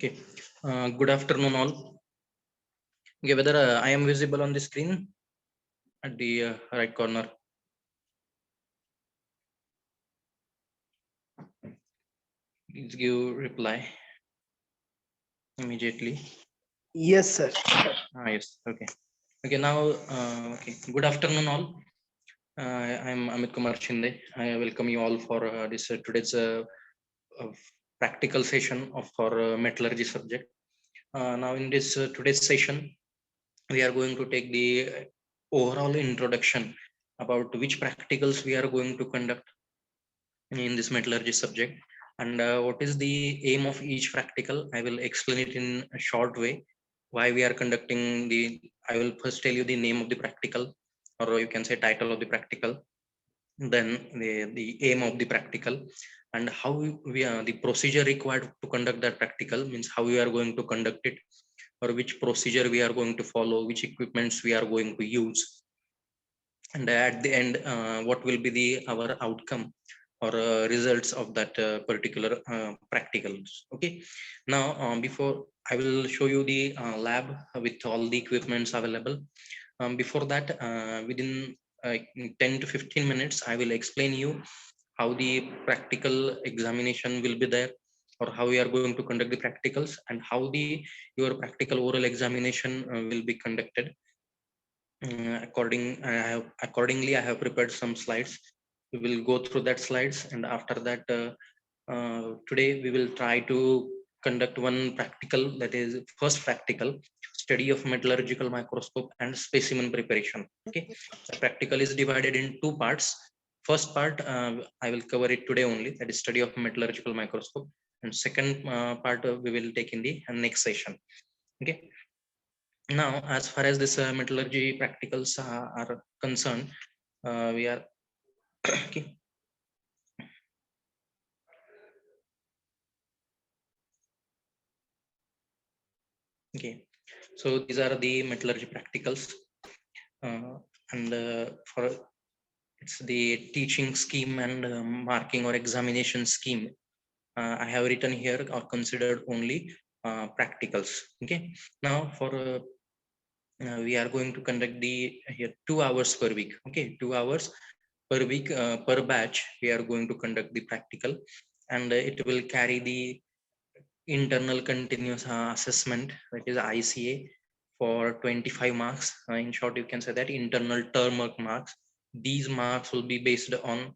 Okay. Good afternoon, all. Okay, whether I am visible on the screen at the right corner. Please give reply immediately. Yes, sir. Yes. Okay. Okay. Now, okay. Good afternoon, all. I'm Amit Kumar Shinde. I welcome you all for this today's uh, practical session of our metallurgy subject. Now, in this today's session, we are going to take the overall introduction about which practicals we are going to conduct in this metallurgy subject, and what is the aim of each practical. I will explain it in a short way, why we are conducting the. I will first tell you the name of the practical, or you can say title of the practical, then the aim of the practical, and how we are the procedure required to conduct that practical, means how we are going to conduct it, or which procedure we are going to follow, which equipments we are going to use, and at the end what will be the our outcome or results of that particular practicals. Okay, now before I will show you the lab with all the equipments available. Before that, within in 10 to 15 minutes I will explain you how the practical examination will be there, or how we are going to conduct the practicals, and how the your practical oral examination will be conducted. Accordingly, I have prepared some slides. We will go through that slides, and after that, today we will try to conduct one practical, that is first practical, study of metallurgical microscope and specimen preparation. Okay, the practical is divided in two parts. First part, I will cover it today only, that is study of metallurgical microscope, and second part we will take in the next session. Okay, now, as far as this metallurgy practicals are concerned, we are okay. Okay, so these are the metallurgy practicals, and for it's the teaching scheme and marking or examination scheme. I have written here or considered only practicals. Okay, now for we are going to conduct the here 2 hours per week. Okay, 2 hours per week per batch. We are going to conduct the practical, and it will carry the internal continuous assessment, that is ICA, for 25 marks. In short, you can say that internal term marks. These marks will be based on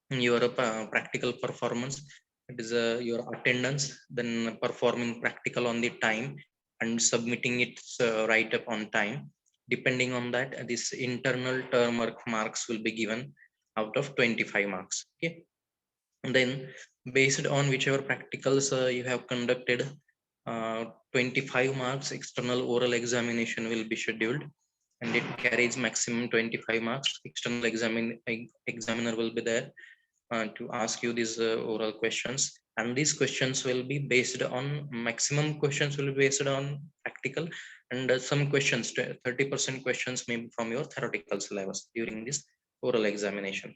your practical performance. It is your attendance, then performing practical on the time, and submitting it right up on time. Depending on that, this internal term marks will be given out of 25 marks. Okay, and then based on whichever practicals you have conducted, 25 marks external oral examination will be scheduled, and it carries maximum 25 marks. External examiner will be there to ask you these oral questions, and these questions will be based on, maximum questions will be based on practical, and some questions, 30% questions may be from your theoretical syllabus during this oral examination.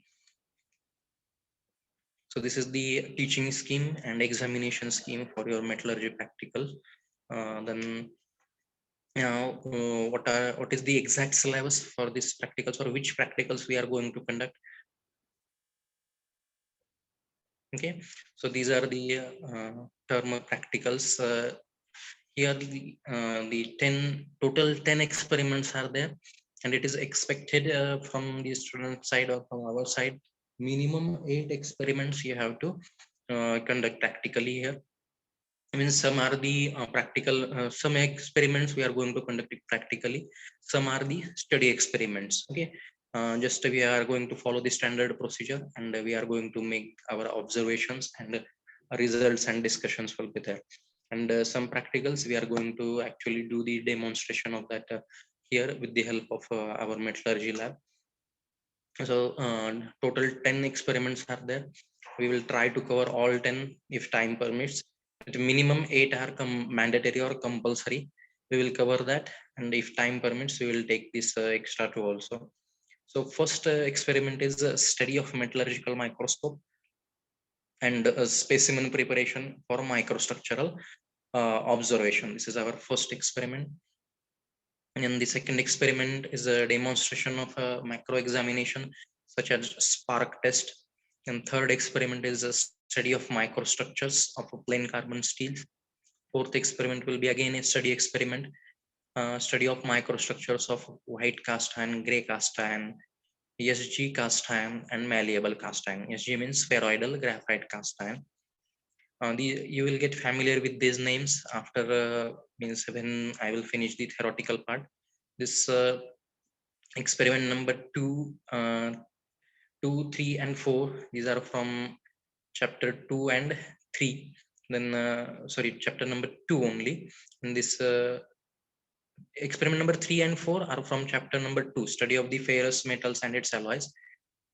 So this is the teaching scheme and examination scheme for your metallurgy practical. Then what is the exact syllabus for this practicals, or which practicals we are going to conduct? Okay, so these are the term practicals. Here the 10 total 10 experiments are there, and it is expected from the student side or from our side, minimum 8 experiments you have to conduct practically here. I mean, some are the practical, some experiments we are going to conduct it practically, some are the study experiments. Okay, just we are going to follow the standard procedure, and we are going to make our observations, and results and discussions will be there. And some practicals we are going to actually do the demonstration of that here with the help of our metallurgy lab. So total 10 experiments are there. We will try to cover all 10 if time permits. At minimum 8 are mandatory or compulsory. We will cover that, and if time permits we will take this extra two also. So first experiment is a study of metallurgical microscope and specimen preparation for microstructural observation. This is our first experiment. And the second experiment is a demonstration of a macro examination such as spark test. And third experiment is a study of microstructures of a plain carbon steel. Fourth experiment will be again a study experiment, study of microstructures of white cast iron, gray cast iron, SG cast iron, and malleable cast iron. SG means spheroidal graphite cast iron. You will get familiar with these names after means when I will finish the theoretical part. This experiment number 2, 3, and 4. These are from chapter 2 and 3. Then sorry, chapter number 2 only. And this experiment number 3 and 4 are from chapter number 2, study of the ferrous metals and its alloys.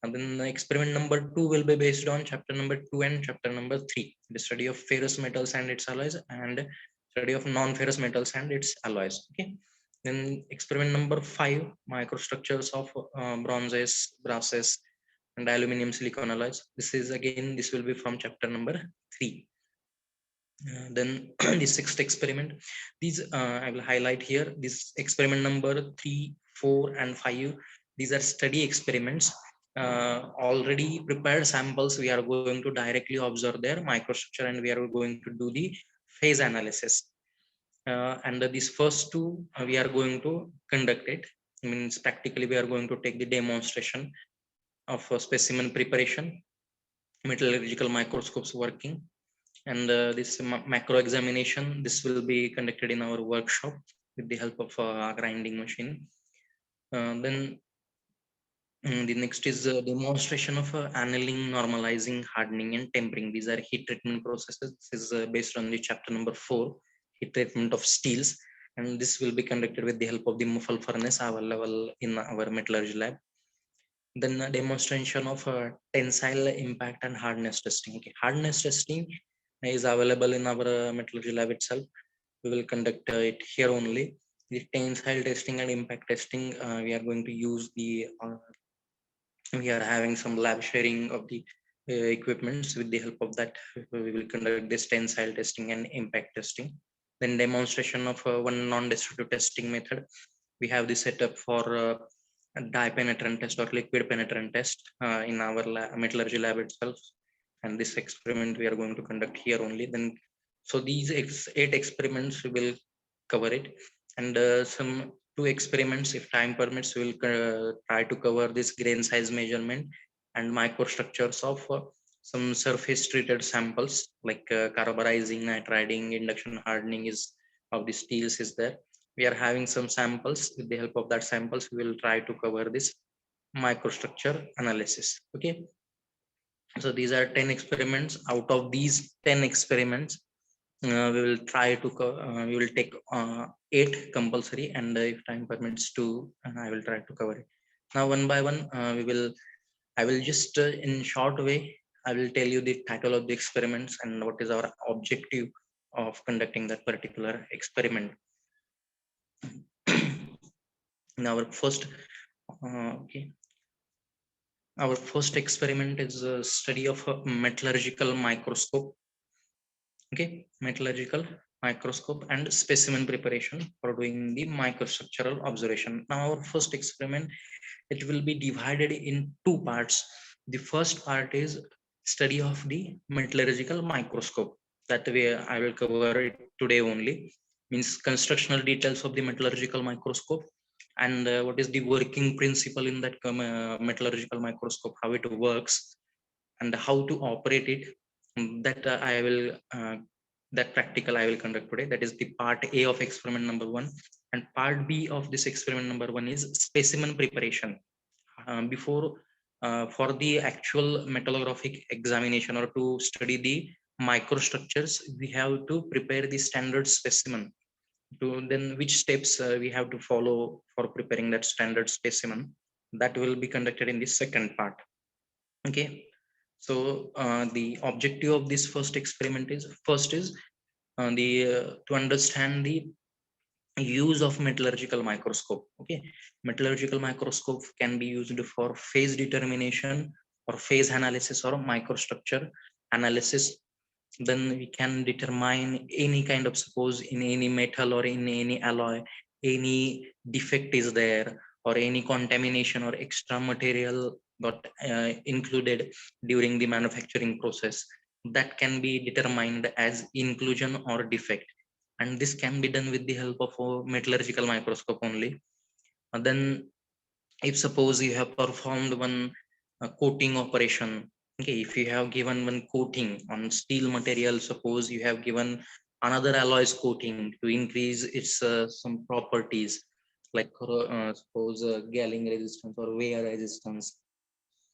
And then experiment number 2 will be based on chapter number 2 and chapter number 3, the study of ferrous metals and its alloys, and study of non-ferrous metals and its alloys. Okay. Then experiment number 5, microstructures of bronzes, brasses, and aluminum silicon alloys. This will be from chapter number 3. Then the sixth experiment. These I will highlight here. This experiment number 3, 4, and 5. These are study experiments. Already prepared samples. We are going to directly observe their microstructure, and we are going to do the phase analysis. And these first two, we are going to conduct it. Means practically, we are going to take the demonstration of specimen preparation, metallurgical microscopes working, and this macro examination. This will be conducted in our workshop with the help of a grinding machine. Then the next is a demonstration of annealing, normalizing, hardening, and tempering. These are heat treatment processes. This is based on the chapter number 4, heat treatment of steels, and this will be conducted with the help of the muffle furnace available in our metallurgy lab. Then a demonstration of tensile impact and hardness testing. Okay. Hardness testing is available in our metallurgy lab itself. We will conduct it here only. The tensile testing and impact testing, we are going to use we are having some lab sharing of the equipments. With the help of that, we will conduct this tensile testing and impact testing. Then demonstration of one non-destructive testing method. We have the setup for a dye penetrant test or liquid penetrant test in our metallurgy lab itself. And this experiment we are going to conduct here only. Then, so these 8 experiments we will cover it, and some 2 experiments, if time permits, we will try to cover this grain size measurement and microstructures of some surface treated samples like carburizing, nitriding, induction hardening is of the steels is there. We are having some samples. With the help of that samples, we will try to cover this microstructure analysis. Okay. So these are 10 experiments. Out of these 10 experiments, we will try to we will take 8 compulsory, and if time permits to, I will try to cover it. Now one by one, I will just in short way, I will tell you the title of the experiments and what is our objective of conducting that particular experiment. Now our first experiment is a study of a metallurgical microscope. Okay, metallurgical microscope and specimen preparation for doing the microstructural observation. Now our first experiment, it will be divided in 2 parts. The first part is study of the metallurgical microscope. That way I will cover it today only. Means constructional details of the metallurgical microscope, and what is the working principle in that metallurgical microscope, how it works, and how to operate it. That I will that practical I will conduct today. That is the part A of experiment number 1, and part B of this experiment number 1 is specimen preparation. Before for the actual metallographic examination or to study the microstructures, we have to prepare the standard specimen. To then which steps we have to follow for preparing that standard specimen, that will be conducted in the second part. Okay. So the objective of this first experiment is to understand the use of metallurgical microscope. Okay, metallurgical microscope can be used for phase determination or phase analysis or microstructure analysis. then we can determine any kind of, suppose in any metal or in any alloy, any defect is there, or any contamination or extra material got included during the manufacturing process, that can be determined as inclusion or defect. And this can be done with the help of a metallurgical microscope only. And then if suppose you have performed one coating operation, okay, if you have given one coating on steel material, suppose you have given another alloys coating to increase its some properties, like suppose galling resistance or wear resistance.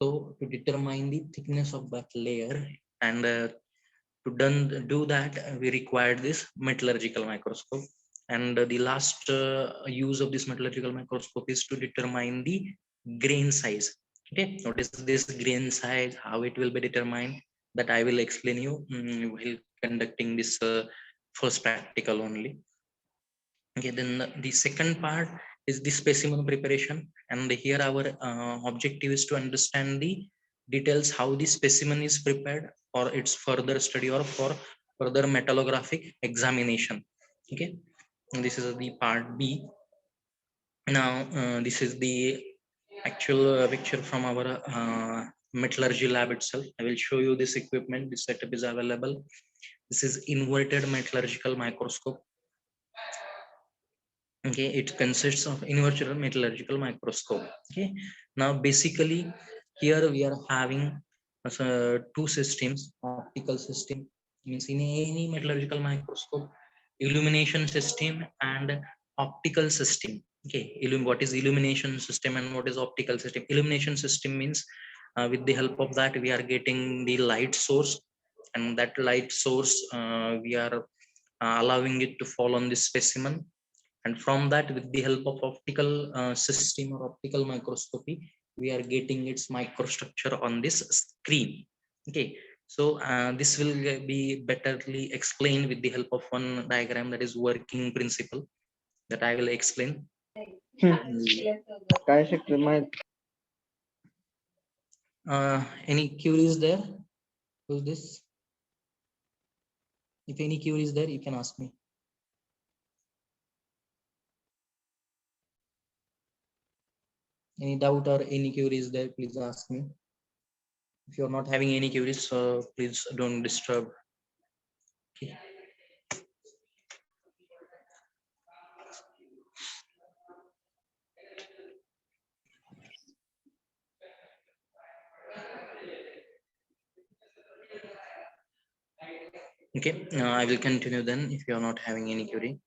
So to determine the thickness of that layer, and do that, we required this metallurgical microscope. And the last use of this metallurgical microscope is to determine the grain size. Okay, what is this grain size, how it will be determined, that I will explain you while conducting this first practical only. Okay, then the second part is the specimen preparation, and here our objective is to understand the details how the specimen is prepared for its further study or for further metallographic examination. Okay, and this is the part B. Now this is the actual picture from our metallurgy lab itself. I will show you this equipment. This setup is available. This is inverted metallurgical microscope. Okay, it consists of inverted metallurgical microscope. Okay, now basically here we are having two systems. Optical system means in any metallurgical microscope, illumination system and optical system. Okay, what is illumination system and what is optical system? Illumination system means with the help of that we are getting the light source, and that light source we are allowing it to fall on this specimen, and from that with the help of optical system or optical microscopy we are getting its microstructure on this screen. Okay, so this will be betterly explained with the help of one diagram, that is working principle, that I will explain. काय शिकतो माहित Any queries there? Who's this? If any queries there, you can ask me. Any doubt or any queries there, please ask me. If you're not having any queries, please don't disturb. Okay. Okay, I will continue then if you are not having any query.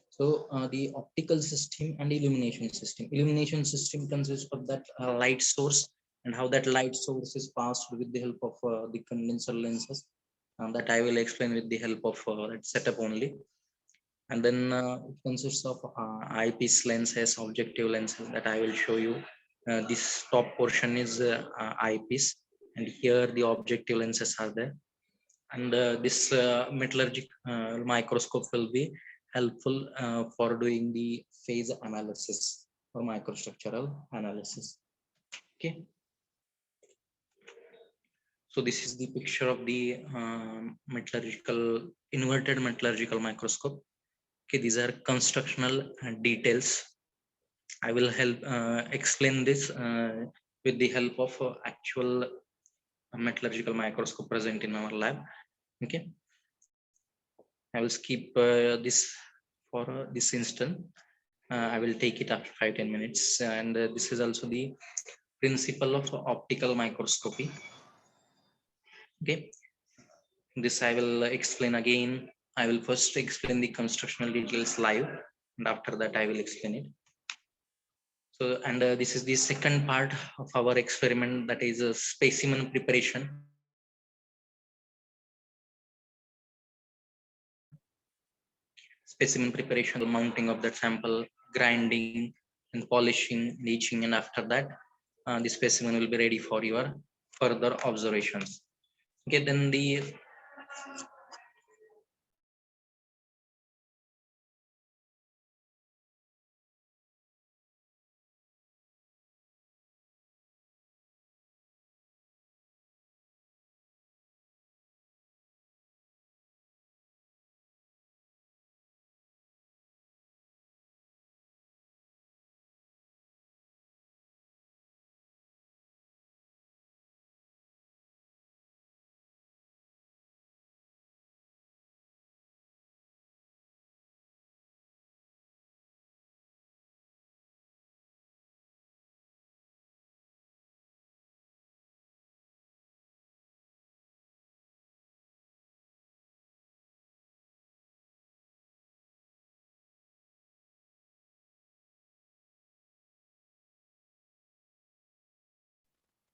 So the optical system and illumination system. Illumination system consists of that light source, and how that light source is passed with the help of the condenser lenses, that I will explain with the help of that setup only. And then it consists of eyepiece lenses, objective lenses, that I will show you. This top portion is eyepiece, and here the objective lenses are there. And this metallurgic microscope will be helpful for doing the phase analysis or microstructural analysis. Okay, so this is the picture of the metallurgical inverted metallurgical microscope. Okay, these are constructional details. I will help explain this with the help of actual metallurgical microscope present in our lab. Okay, I will skip this for this instant. I will take it after 5-10 minutes. And this is also the principle of optical microscopy. Okay, this I will explain again. I will first explain the constructional details live, and after that I will explain it. So, and this is the second part of our experiment, that is a specimen preparation. Specimen preparation, mounting of that sample, grinding and polishing, leaching, and after that the specimen will be ready for your further observations. Okay, then the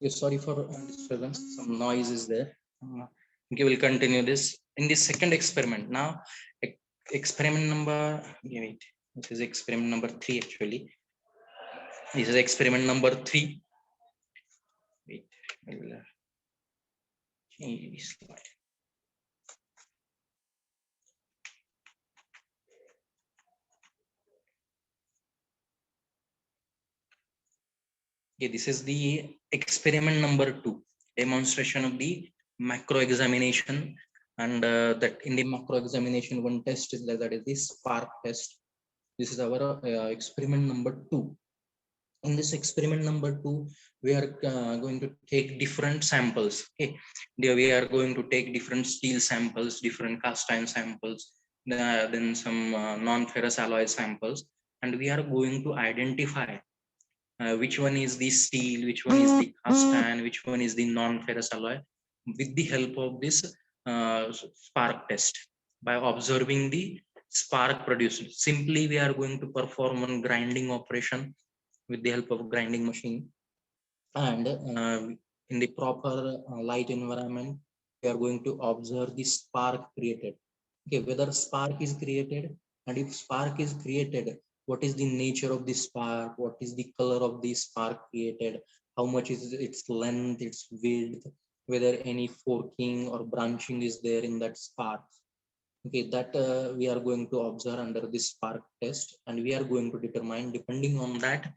Sorry for disturbance. Some noise is there. Okay, we'll continue this in the second experiment. Now, experiment number. Wait, this is experiment number 3 actually. This is experiment number 3. Wait, we'll change this slide. Okay, this is the experiment number 2, demonstration of the macro examination, and that in the macro examination, one test is that is the spark test. This is our experiment number 2. In this experiment number 2, we are going to take different samples. Okay, we are going to take different steel samples, different cast iron samples, then some non-ferrous alloy samples, and we are going to identify which one is the steel, which one is the cast iron, which one is the non-ferrous alloy, with the help of this spark test. By observing the spark produced, simply we are going to perform one grinding operation with the help of grinding machine, and in the proper light environment, we are going to observe the spark created. Okay, whether spark is created, and if spark is created, what is the nature of the spark, what is the color of the spark created, how much is its length, its width, whether any forking or branching is there in that spark. Okay, that we are going to observe under this spark test, and we are going to determine, depending on that,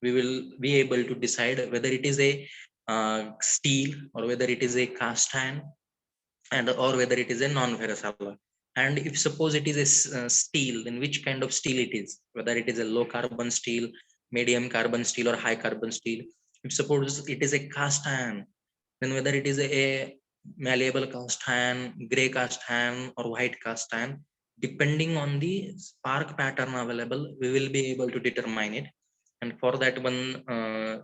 we will be able to decide whether it is a steel, or whether it is a cast iron, and or whether it is a non-ferrous alloy. And if suppose it is a steel, then which kind of steel it is, whether it is a low carbon steel, medium carbon steel, or high carbon steel. If suppose it is a cast iron, then whether it is a malleable cast iron, gray cast iron, or white cast iron, depending on the spark pattern available, we will be able to determine it. And for that, one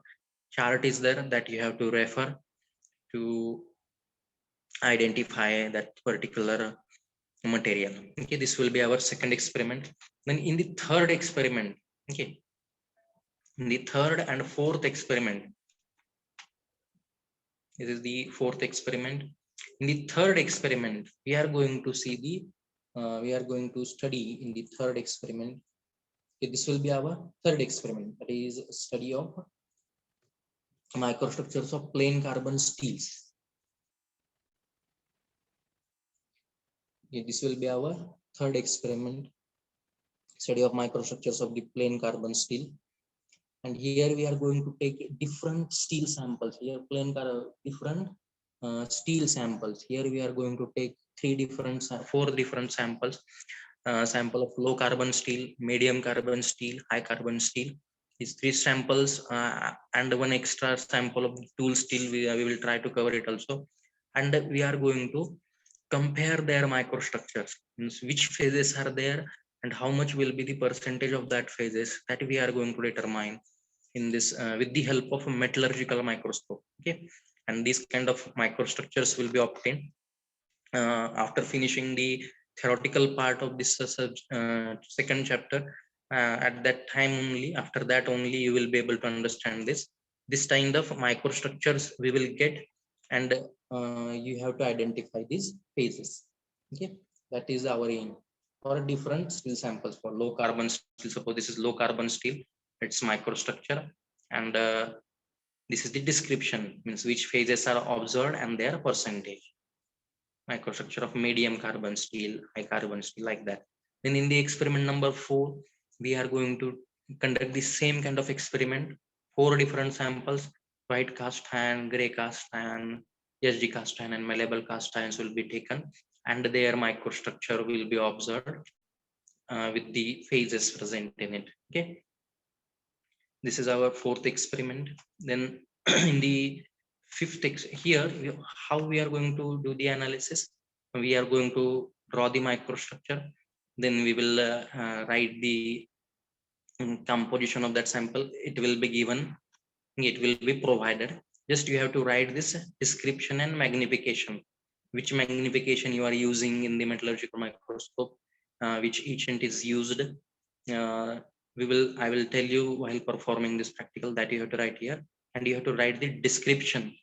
chart is there that you have to refer to identify that particular material. Okay, this will be our second experiment. Then in the third experiment, okay, in the third and fourth experiment, this is the fourth experiment. In the third experiment, we are going to see the we are going to study in the third experiment. Okay, this will be our third experiment, that is study of microstructures of plain carbon steels. Okay, this will be our third experiment, study of microstructures of the plain carbon steel. And here we are going to take different steel samples. Here different steel samples. Here we are going to take four different samples. Sample of low carbon steel, medium carbon steel, high carbon steel. These three samples, and one extra sample of tool steel, we will try to cover it also. And we are going to compare their microstructures, means which phases are there, and how much will be the percentage of that phases, that we are going to determine in this with the help of a metallurgical microscope. Okay, and these kind of microstructures will be obtained after finishing the theoretical part of this second chapter. At that time only, after that only, you will be able to understand this kind of microstructures we will get. And you have to identify these phases. Okay, that is our aim. For different steel samples, for low carbon steel, suppose this is low carbon steel, its microstructure, and this is the description, means which phases are observed and their percentage. Microstructure of medium carbon steel, high carbon steel, like that. Then in the experiment number 4, we are going to conduct the same kind of experiment. 4 different samples: white cast iron, gray cast iron, SD cast iron, and malleable cast irons will be taken, and their microstructure will be observed with the phases present in it. Okay, this is our fourth experiment. Then in the here how we are going to do the analysis. We are going to draw the microstructure, then we will write the composition of that sample. It will be given, it will be provided. Just you have to write this description and magnification, which magnification you are using in the metallurgical microscope, which agent is used. uh, I will tell you while performing this practical, that you have to write here. and you have to write the description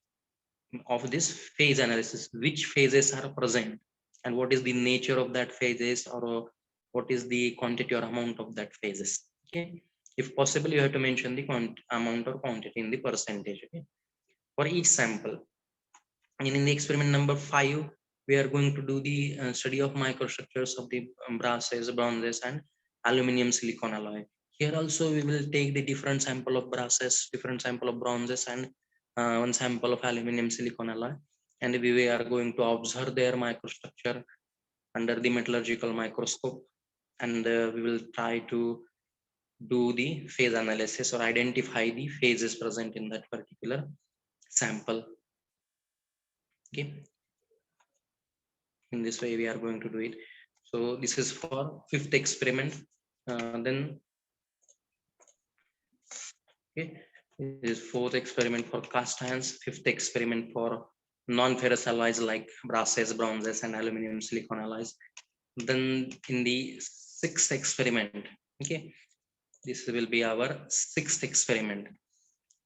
of this phase analysis, which phases are present and what is the nature of that phases, or what is the quantity or amount of that phases. Okay, if possible you have to mention the amount or quantity in the percentage, okay, for each sample. And in the experiment number 5, we are going to do the study of microstructures of the brasses, bronzes, and aluminum silicon alloy. Here also we will take the different sample of brasses, different sample of bronzes, and one sample of aluminum silicon alloy, and we are going to observe their microstructure under the metallurgical microscope, and we will try to do the phase analysis or identify the phases present in that particular sample. Okay, in this way we are going to do it. So this is for fifth experiment. Then okay, this is fourth experiment for cast irons, fifth experiment for non-ferrous alloys like brasses, bronzes, and aluminum silicon alloys. Then in the sixth experiment, okay, this will be our sixth experiment.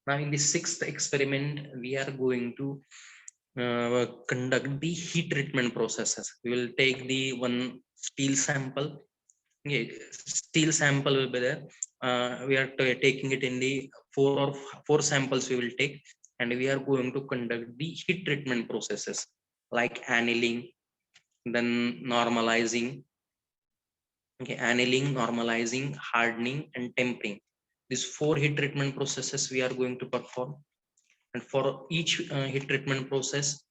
Now in the sixth experiment we are going to conduct the heat treatment processes. We will take the one steel sample. Okay, steel sample will be there. We are taking it in the four samples we will take, and we are going to conduct the heat treatment processes like annealing, then normalizing. Okay, annealing, normalizing, hardening, and tempering. These four heat treatment processes we are going to perform, and for each heat treatment process,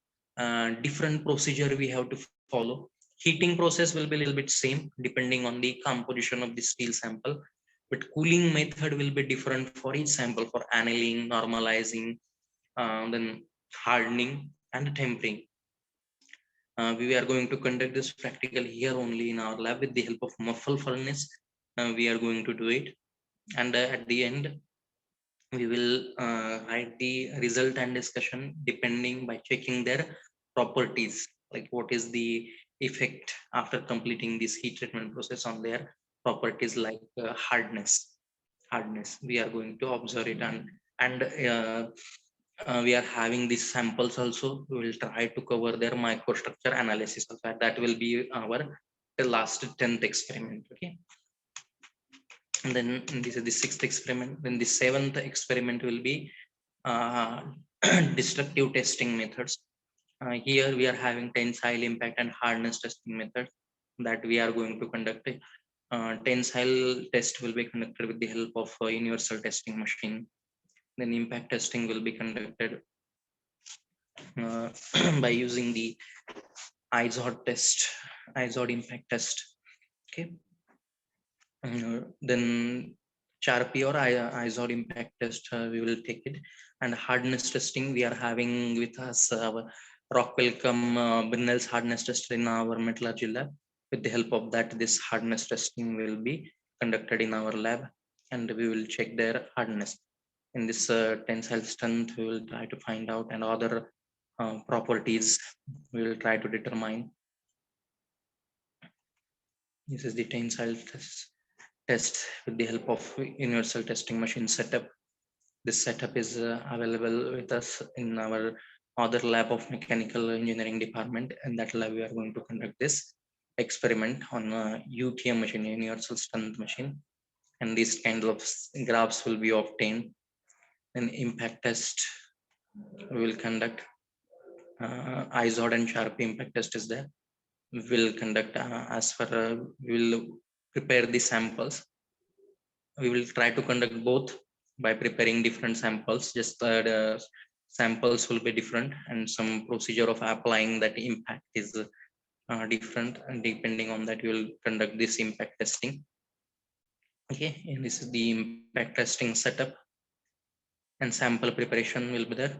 different procedure we have to follow. Heating process will be a little bit same depending on the composition of the steel sample, but cooling method will be different for each sample, for annealing, normalizing, then hardening, and tempering. We are going to conduct this practical here only in our lab with the help of muffle furnace. We are going to do it, and at the end we will write the result and discussion depending by checking their properties, like what is the effect after completing this heat treatment process on their properties, like hardness we are going to observe it. And we are having these samples also. We will try to cover their microstructure analysis of that. That will be our the last 10th experiment. Okay, and then this is the sixth experiment. Then the seventh experiment will be uh, destructive testing methods. Here we are having tensile, impact, and hardness testing method that we are going to conduct. Tensile test will be conducted with the help of a universal testing machine. Then impact testing will be conducted uh, by using the IZOD test, IZOD impact test. Okay, then Charpy or IZOD impact test, we will take it. And hardness testing, we are having with us our Rockwell Brunel's hardness tester in our metallurgy lab. With the help of that, this hardness testing will be conducted in our lab, and we will check their hardness. In this tensile strength, we will try to find out, and other properties we will try to determine. This is the tensile test with the help of universal testing machine setup. This setup is available with us in our other lab of mechanical engineering department. And that lab we are going to conduct this experiment on a UTM machine, universal strength machine. And these kind of graphs will be obtained. An impact test we will conduct. IZOD and Charpy impact test is there. We will conduct we will prepare the samples. We will try to conduct both by preparing different samples. Just the samples will be different, and some procedure of applying that impact is different, and depending on that, we will conduct this impact testing. Okay, and this is the impact testing setup, and sample preparation will be there.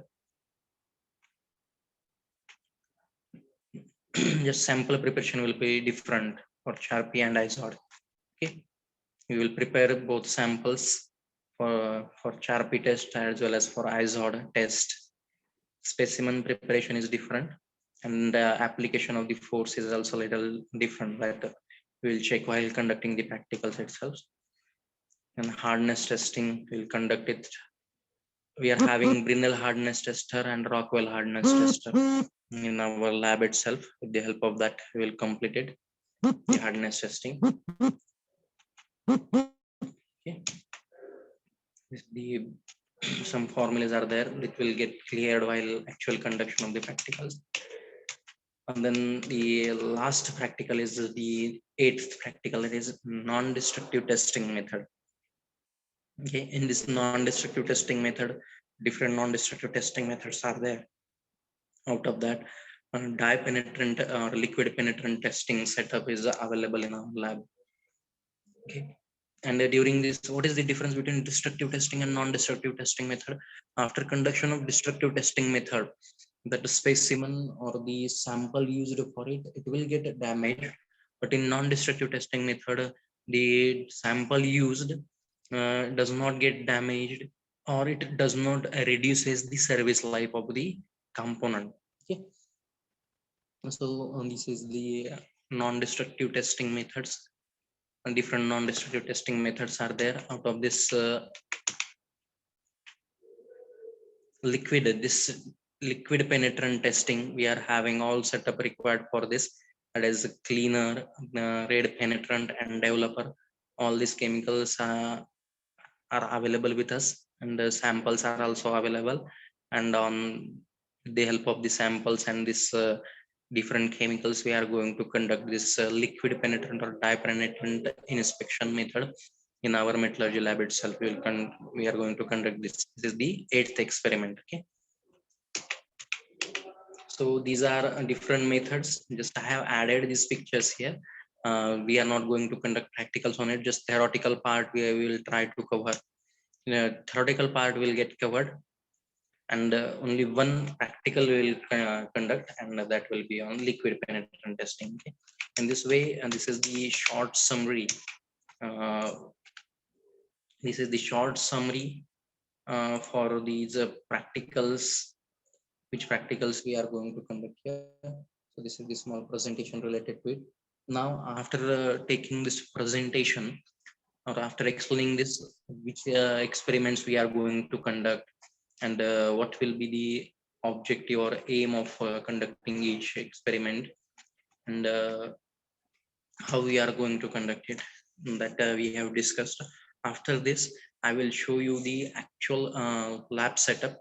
Just sample preparation will be different for Charpy and IZOD. Okay, we will prepare both samples for Charpy test as well as for IZOD test. Specimen preparation is different, and application of the force is also a little different, but we will check while conducting the practicals itself. And hardness testing, we'll conduct it we are having Brinell hardness tester and Rockwell hardness tester in our lab itself. With the help of that, we will complete it, the hardness testing. Okay. The some formulas are there that will get cleared while actual conduction of the practicals. And then the last practical is the eighth practical. It is non-destructive testing method. Okay, in this non-destructive testing method, different non-destructive testing methods are there. Out of that, dye penetrant or liquid penetrant testing setup is available in our lab. Okay, and during this, what is the difference between destructive testing and non-destructive testing method? After conduction of destructive testing method, that specimen or the sample used for it, it will get damaged. But in non-destructive testing method, the sample used does not get damaged, or it does not reduces the service life of the component. Okay, so this is the non-destructive testing methods. And different non-destructive testing methods are there. Out of this liquid penetrant testing, we are having all setup required for this. That is cleaner, red penetrant, and developer. All these chemicals are available with us, and the samples are also available. And on the help of the samples and this different chemicals, we are going to conduct this liquid penetrant or dye penetrant inspection method in our metallurgy lab itself. We are going to conduct this. This is the eighth experiment. Okay, so these are different methods. Just I have added these pictures here. We are not going to conduct practicals on it. Just theoretical part we will try to cover. Theoretical part will get covered, and only one practical we will conduct, and that will be on liquid penetrant testing. Okay? In this way, and this is the short summary. Uh, this is the short summary for these practicals, which practicals we are going to conduct here. So this is the small presentation related to it. Now, after taking this presentation, or after explaining this, which experiments we are going to conduct, and what will be the objective or aim of conducting each experiment, and how we are going to conduct it, that we have discussed. After this, I will show you the actual lab setup.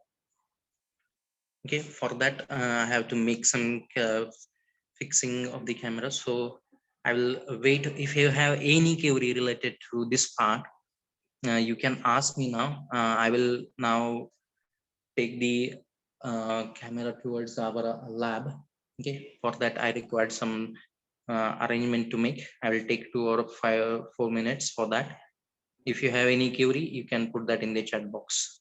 Okay, for that I have to make some fixing of the camera, so I will wait. If you have any query related to this part, you can ask me now. I will now take the camera towards our lab. Okay, for that I required some arrangement to make. I will take 4 minutes for that. If you have any query, you can put that in the chat box.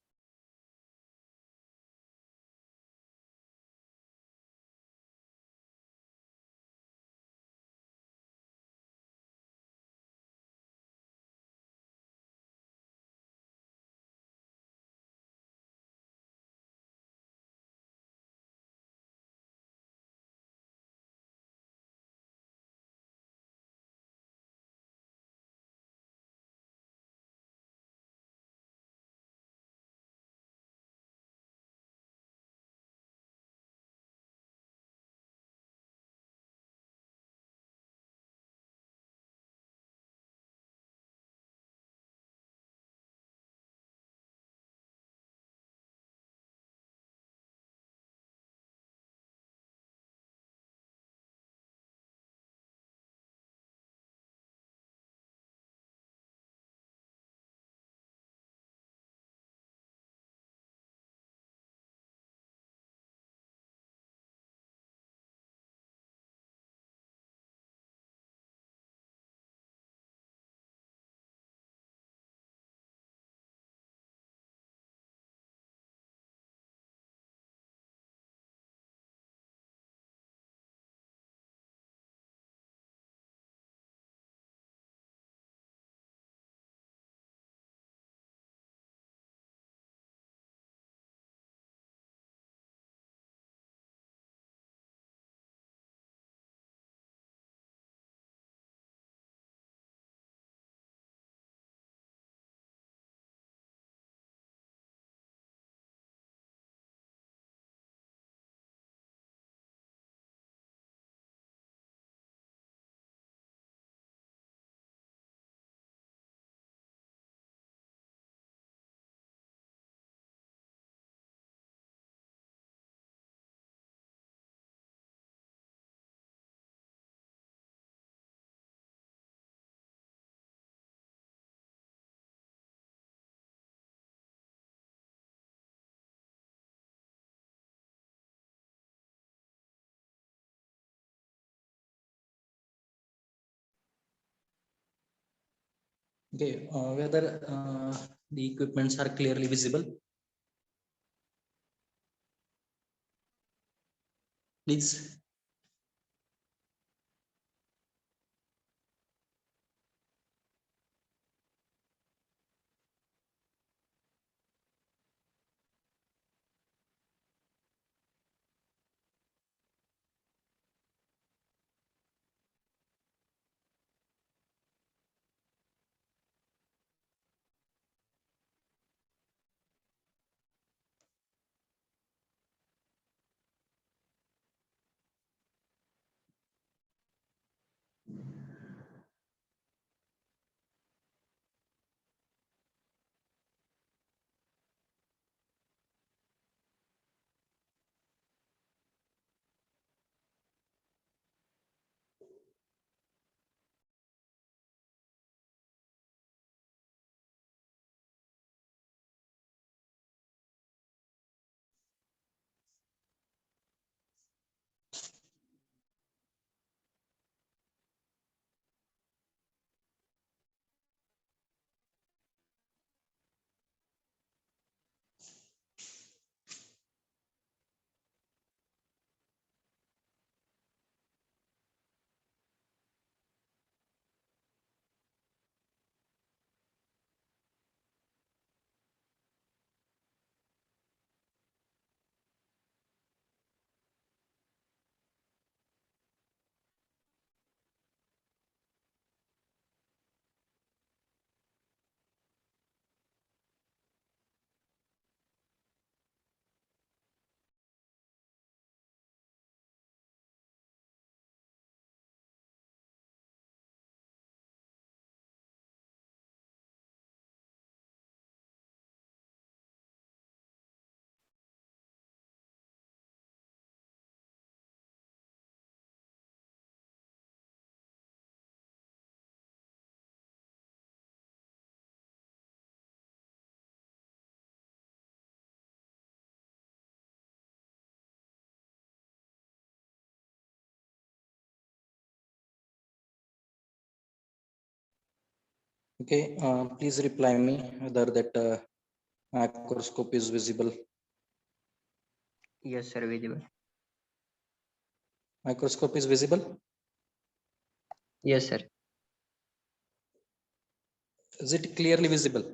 Okay, whether the equipments are clearly visible, please. Okay, please reply me whether that microscope is visible. Yes, sir, visible. Microscope is visible. Yes, sir. Is it clearly visible?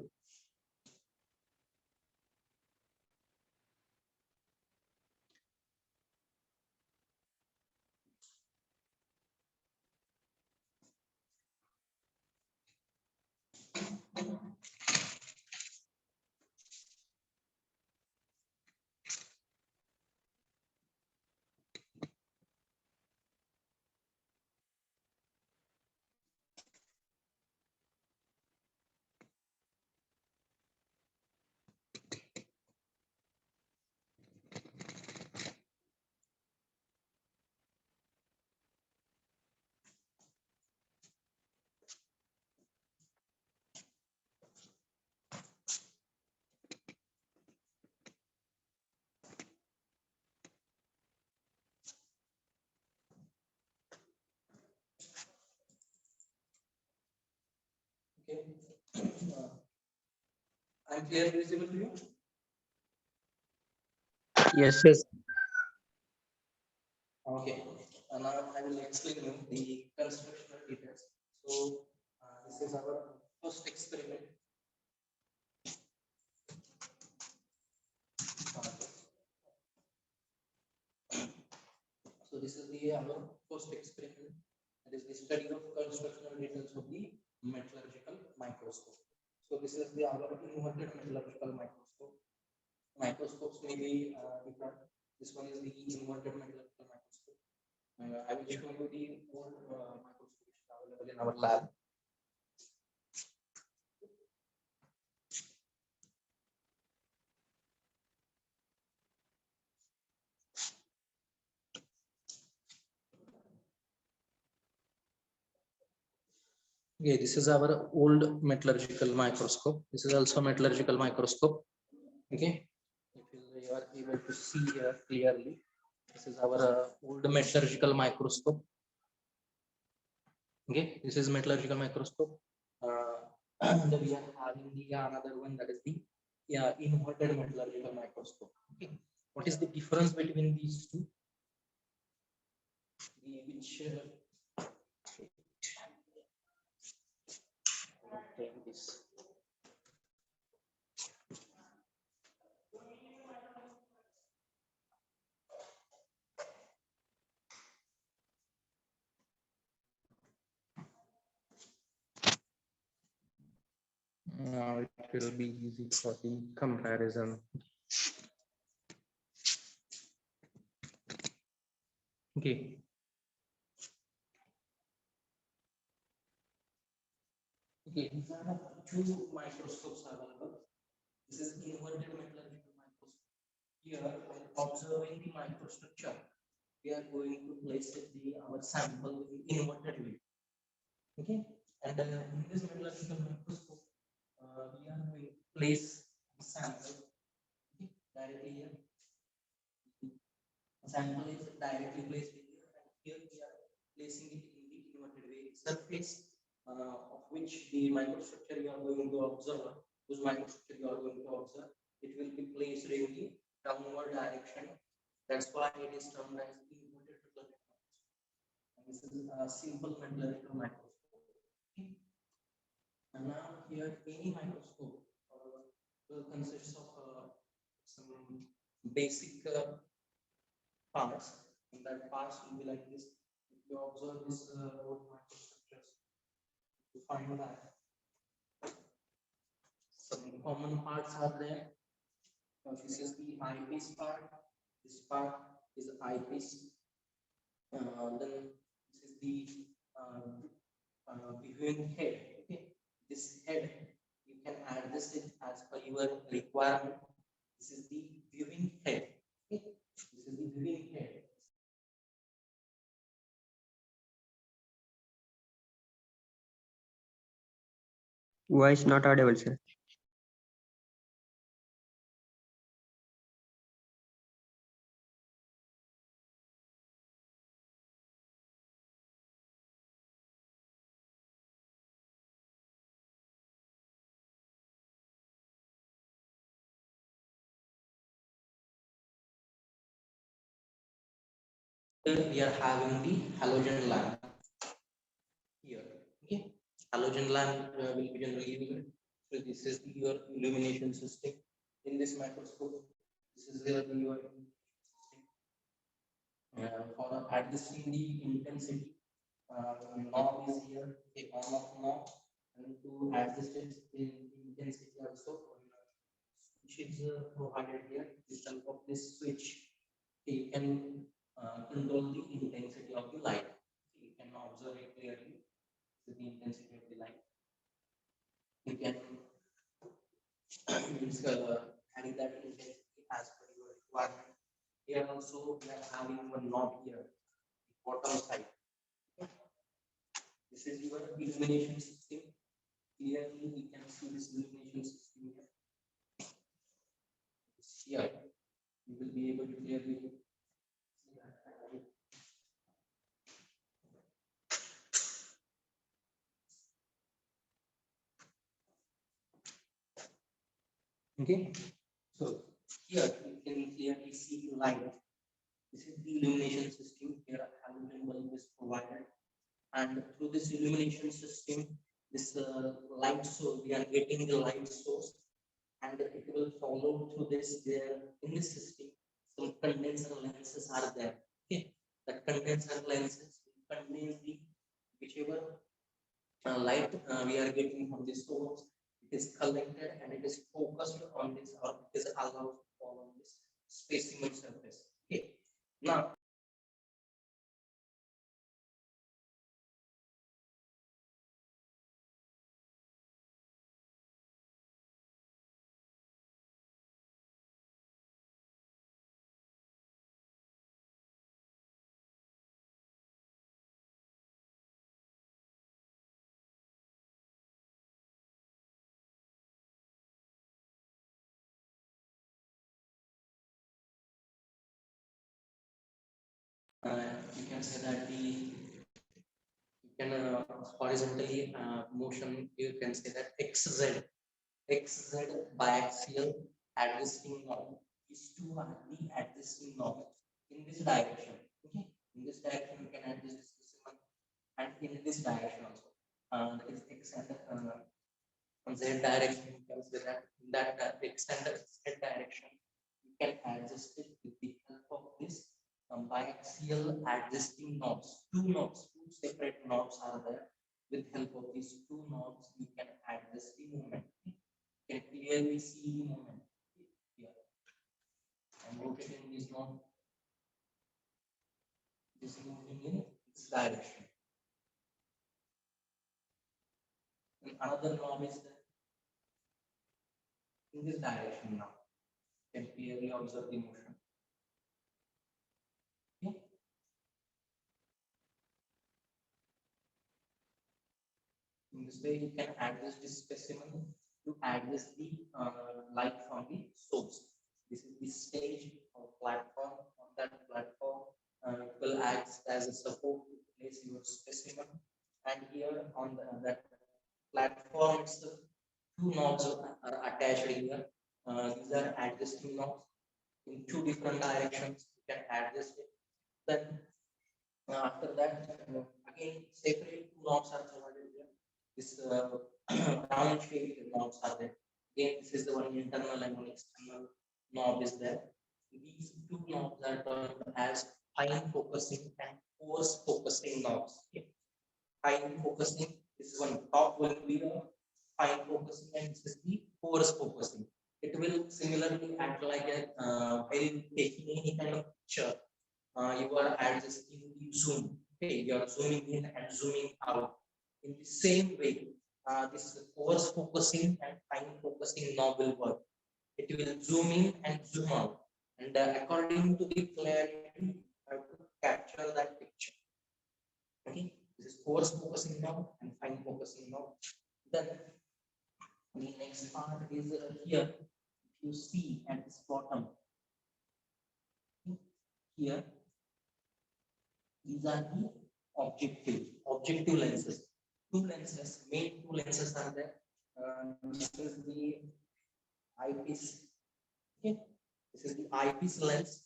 Okay. I'm clearly visible to you. Yes, yes. Okay. Now I will explain you the constructional details. So this is our first experiment. So this is the our first experiment. That is the study of constructional details of the metallurgical microscope. So this is the our inverted metallurgical microscope. Microscopes may be different. This one is the inverted metallurgical microscope. I will show you the old microscopes available in our lab. Okay, this is our old metallurgical microscope. This is also metallurgical microscope. Okay, if you are able to see here clearly, this is our old metallurgical microscope. Okay, this is metallurgical microscope. And we are having the another one, that is the inverted metallurgical microscope. Okay, what is the difference between these two? The which take this. Now it will be easy for the comparison. Okay. Okay, these are the two microscopes available. This is inverted metallurgical microscope. Here, while observing the microstructure, we are going to place our sample in inverted way. Okay, and in this metallurgical microscope, we are going to place the sample directly here. The sample is directly placed here, and here we are placing it in the inverted way surface, of which the microstructure you are going to observe, whose microstructure you are going to observe, it will be placed in the downward direction. That's why it is termed as inverted metallurgical microscope. And this is a simple metallurgical microscope. Okay. And now here, any microscope will consist of some basic parts, and that parts will be like this. If you observe this road microstructures, you find that some common parts are there. This is the eyepiece part. This part is eyepiece. Then this is the viewing head. Okay, this head you can add this as per your requirement. This is the viewing head. Okay, this is the viewing head. Voice not audible, sir. Here we are having the halogen lamp here. Okay, halogen lamp will be generally used. So this is your illumination system in this microscope. This is your illumination system. For adjusting the intensity, knob is here, a on off knob, and to adjust it in intensity also, switch is provided here. With help of this switch, you can control the intensity of the light. You can observe it clearly, the intensity of the light. You can carry that intensity as per your requirement. Here also we are having one knob here, bottom side. This is your illumination system. Clearly we can see this illumination system here. Here you will be able to clearly see that. Okay, so here you can clearly see the light. This is the illumination system. Here a halogen bulb is provided, and through this illumination system, this light source, we are getting the light source, and it will follow through this. There in this system, some condenser lenses are there. Okay, that condenser lenses contains the whichever light we are getting from this source. It is collected and it is focused on this, or it is allowed to fall on this specimen surface. Okay, now you can say that you can horizontally motion, you can say that xz biaxial adjusting knob. These two are the adjusting knobs in this direction. Okay, in this direction you can adjust this specimen, and in this direction also. That is x and z direction. You can say that in that x and z direction you can adjust it with the help of this biaxial adjusting knobs. Two separate knobs are there. With help of these two knobs, you can adjust the movement. You can clearly see the movement here. I'm rotating this knob. This moving in this direction. And another knob is there in this direction now. You can clearly observe the motion. Okay. In this way, you can adjust this specimen to adjust the light from the source. This is the stage or platform. On that platform, it will act as a support to place your specimen. And here on that platform itself, two knobs are attached here. These are adjusting knobs in two different directions. You can adjust it. Then after that, again, separate two knobs are provided here. This round shaped knobs are there. Again, this is the one internal and one external knob is there. These two knobs are termed as fine focusing and coarse focusing knobs. Okay. Fine focusing, this is one top will be the fine focusing, and this is the coarse focusing. It will similarly act like a while taking any kind of picture. You are adjusting the zoom. Okay, you are zooming in and zooming out. In the same way, this coarse focusing and fine focusing knob will work. It will zoom in and zoom out, and according to the clarity, I have to capture that picture. Okay, this is coarse focusing knob and fine focusing knob. Then the next part is here. If you see at this bottom, here these are the objective lenses. Main two lenses are there. This is the eyepiece. Okay, this is the eyepiece lens.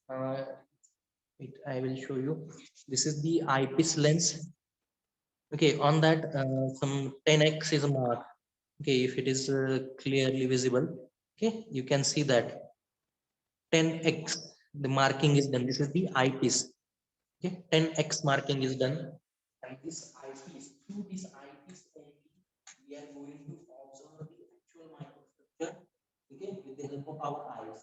I will show you. This is the eyepiece lens. Okay, on that some 10x is marked. Okay, if it is clearly visible, okay, you can see that 10x, the marking is done. This is the eyepiece. Okay, 10x marking is done, and this eyepiece, through this eyepiece only, we are going to observe the actual microstructure. Okay, with the help of our eyes.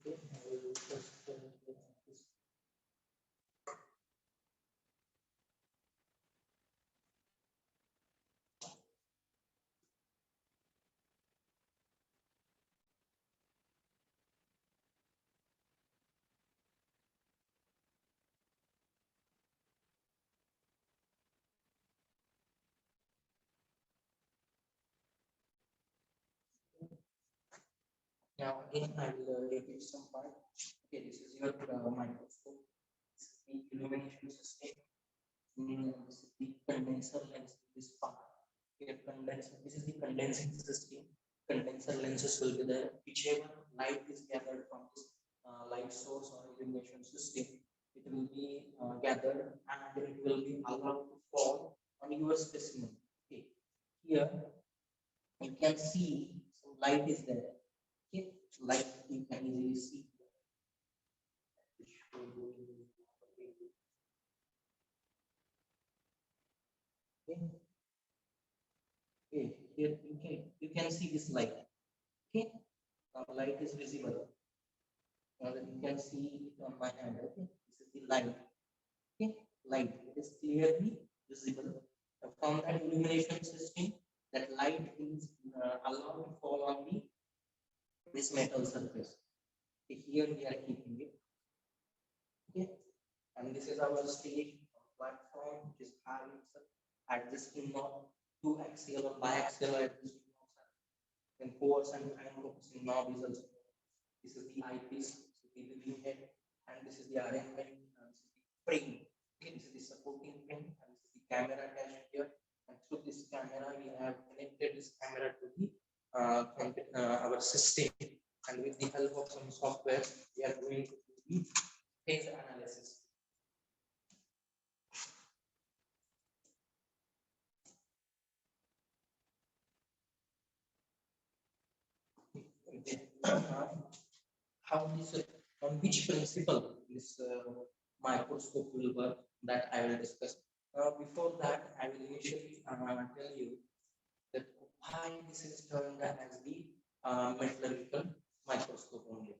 Okay, I will just this. Now again, I will repeat some part. Okay, this is your microscope. This is the illumination system. This is the condenser lens. This part here, condenser. This is the condensing system. Condenser lenses will be there. Whichever light is gathered from this light source or illumination system, it will be gathered, and it will be allowed to fall on your specimen. Okay, here you can see some light is there. Okay, light you can easily see. Okay. Okay, here you can see this light. Okay, now light is visible. Now that you can see it on my hand. Okay, this is the light. Okay, light, it is clearly visible. From that illumination system, that light is allowed to fall on this metal surface. Here we are keeping it. Okay, and this is our stage platform, which is having some adjusting knob, two axial or biaxial adjusting knobs, and force and focusing knob is also. This is the eyepiece, this is the wing head, and this is the arrangement, and this is the frame. Okay, this is the supporting frame, and this is the camera attached here. And through this camera, we have connected this camera to the our system. And with the help of some software, we are going to do the phase analysis. How this on which principle this microscope will work, that I will discuss. Before that, I will initially tell you that why this is termed as the metallurgical microscope only.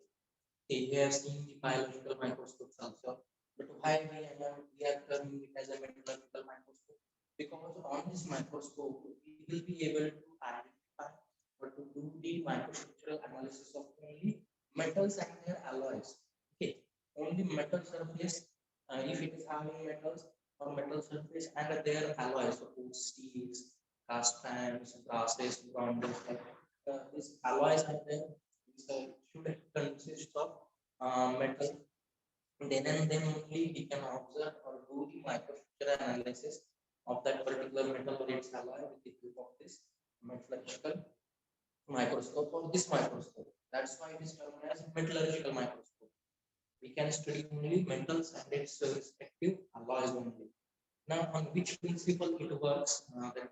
Okay, we have seen the biological microscopes also, but why we are terming it as a metallurgical microscope? Because on this microscope, we will be able to identify or to do the microstructural analysis of only metals and their alloys. Okay, only metal surface, if it is having metals or metal surface and their alloys, suppose steels, cast irons, brasses, bronzes, these alloys are there. Should consist of metal. Then and then only we can observe or do the microstructural analysis of that particular metal or its alloy with the help of this metallurgical microscope or this microscope. That's why it is termed as metallurgical microscope. We can study only metals and its respective alloys only. Now, on which principle it works? The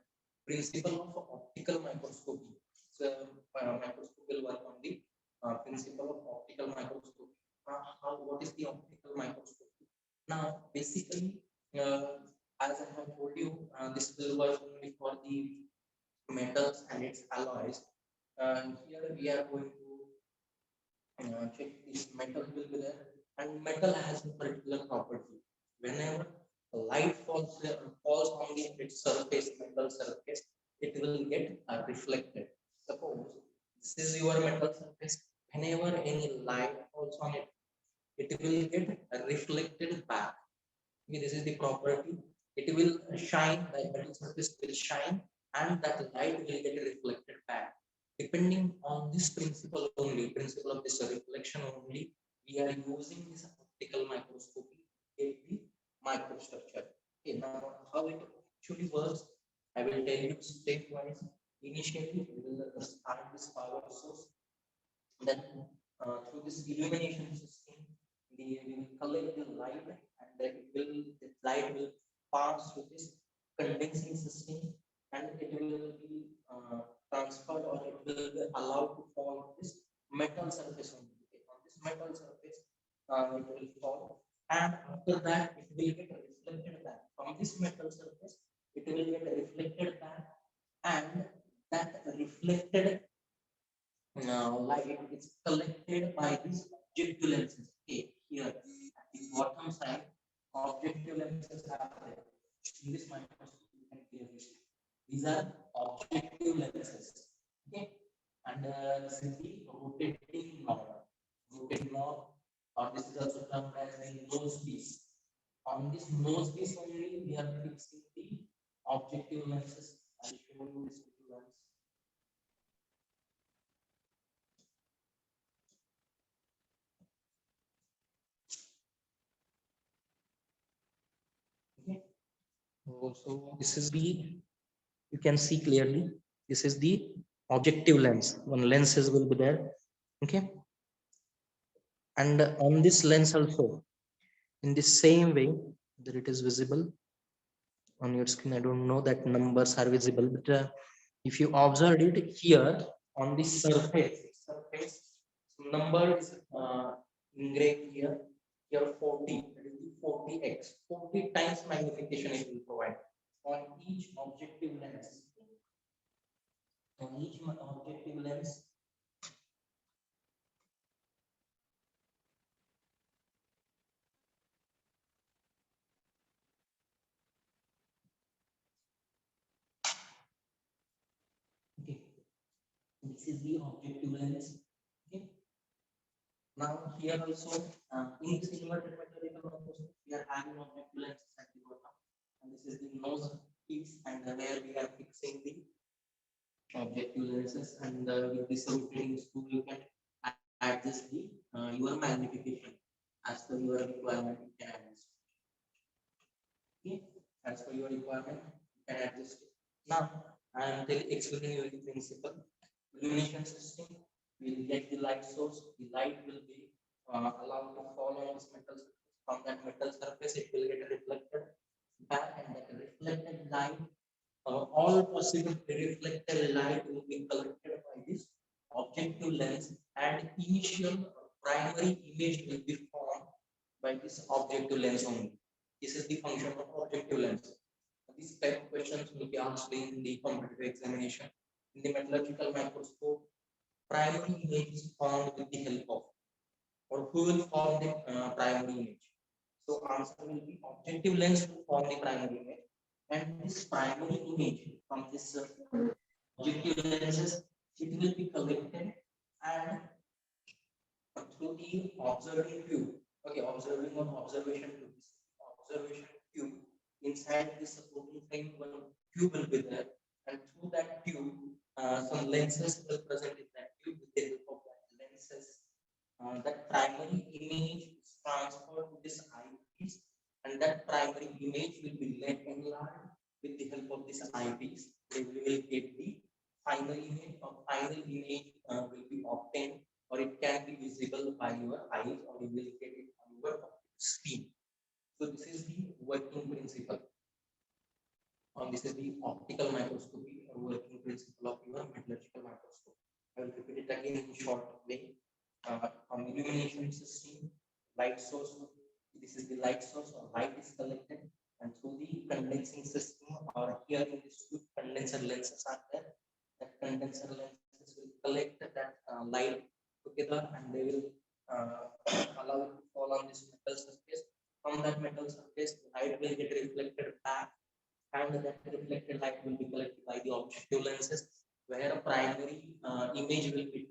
principle of optical microscopy. So, microscope will work on the principle of optical microscopy. What is the optical microscopy? Now, basically, as I have told you, this will work only for the metals and its alloys. Here we are going to check this metal will be there, and metal has a particular property. Whenever light falls on its surface, metal surface, it will get reflected. Suppose this is your metal surface. Whenever any light falls on it, it will get reflected back. Okay, this is the property. It will shine, the metal surface will shine, and that light will get reflected back. Depending on this principle only, principle of this reflection only, we are using this optical microscopy to get the microstructure. Okay, now how it actually works, I will tell you stepwise. Initially, we will start this power source. Then, through this illumination system, we will collect the light, and then the light will pass through this condensing system, and it will be transferred, or it will be allowed to fall on this metal surface only. Okay, on this metal surface, it will fall, and after that, it will get reflected back from this metal surface. It will get reflected back, and that reflected light is collected by these objective lenses. Okay, here at the bottom side, objective lenses are there. In this microscope, you can clearly see these are objective lenses. Okay, and this is the rotating knob. Rotating knob, or this is also termed as the nose piece. On this nose piece only, we are fixing the objective lenses. I will show you this lens. Okay. So this is the, you can see clearly, this is the objective lens. One lenses will be there. Okay. And on this lens also, in the same way that it is visible on your screen, I don't know that numbers are visible, but if you observe it here on this surface number is engraved here. Here 40, that is the 40x, 40 times magnification it will provide on each objective lens. On each objective lens, This is the objective lens. Okay. Now here also in this inverted metallical microscope, we are having objective lenses at the bottom, and this is the nose piece, and where we are fixing the objective lenses, and with this rotating screw you can adjust the your magnification as per your requirement. You can adjust. Okay, as per your requirement, you can adjust it. Now I am explaining you the principle. Illumination system will get the light source. The light will be allowed to fall on this metal surface. From that metal surface, it will get reflected back, and that reflected light, all possible reflected light will be collected by this objective lens, and initial primary image will be formed by this objective lens only. This is the function of objective lens. These type of questions will be asked in the competitive examination. In the metallurgical microscope, primary image is formed with the help of, or who will form the primary image. So answer will be objective lens will form the primary image, and this primary image from this objective lenses, it will be collected and through the observing tube. Okay, observing or observation tube. Observation tube, inside this supporting frame, one tube will be there, and through that tube, some lenses will present in that tube. With the help of that lenses, that primary image is transferred to this eyepiece, and that primary image will be enlarged with the help of this eyepiece. We will get the final image, or final image will be obtained, or it can be visible by your eyes, or you will get it on your screen. So this is the working principle. This is the optical microscopy, or working principle of your metallurgical microscope. I will repeat it again in short way. From illumination system, light source. This is the light source, or light is collected, and through the condensing system, or here in this two condenser lenses are there. That condenser lenses will collect that light together, and they will allow it to fall on this metal surface. From that metal surface, light will get reflected back, and that reflected light will be collected by the objective lenses, where a primary image will be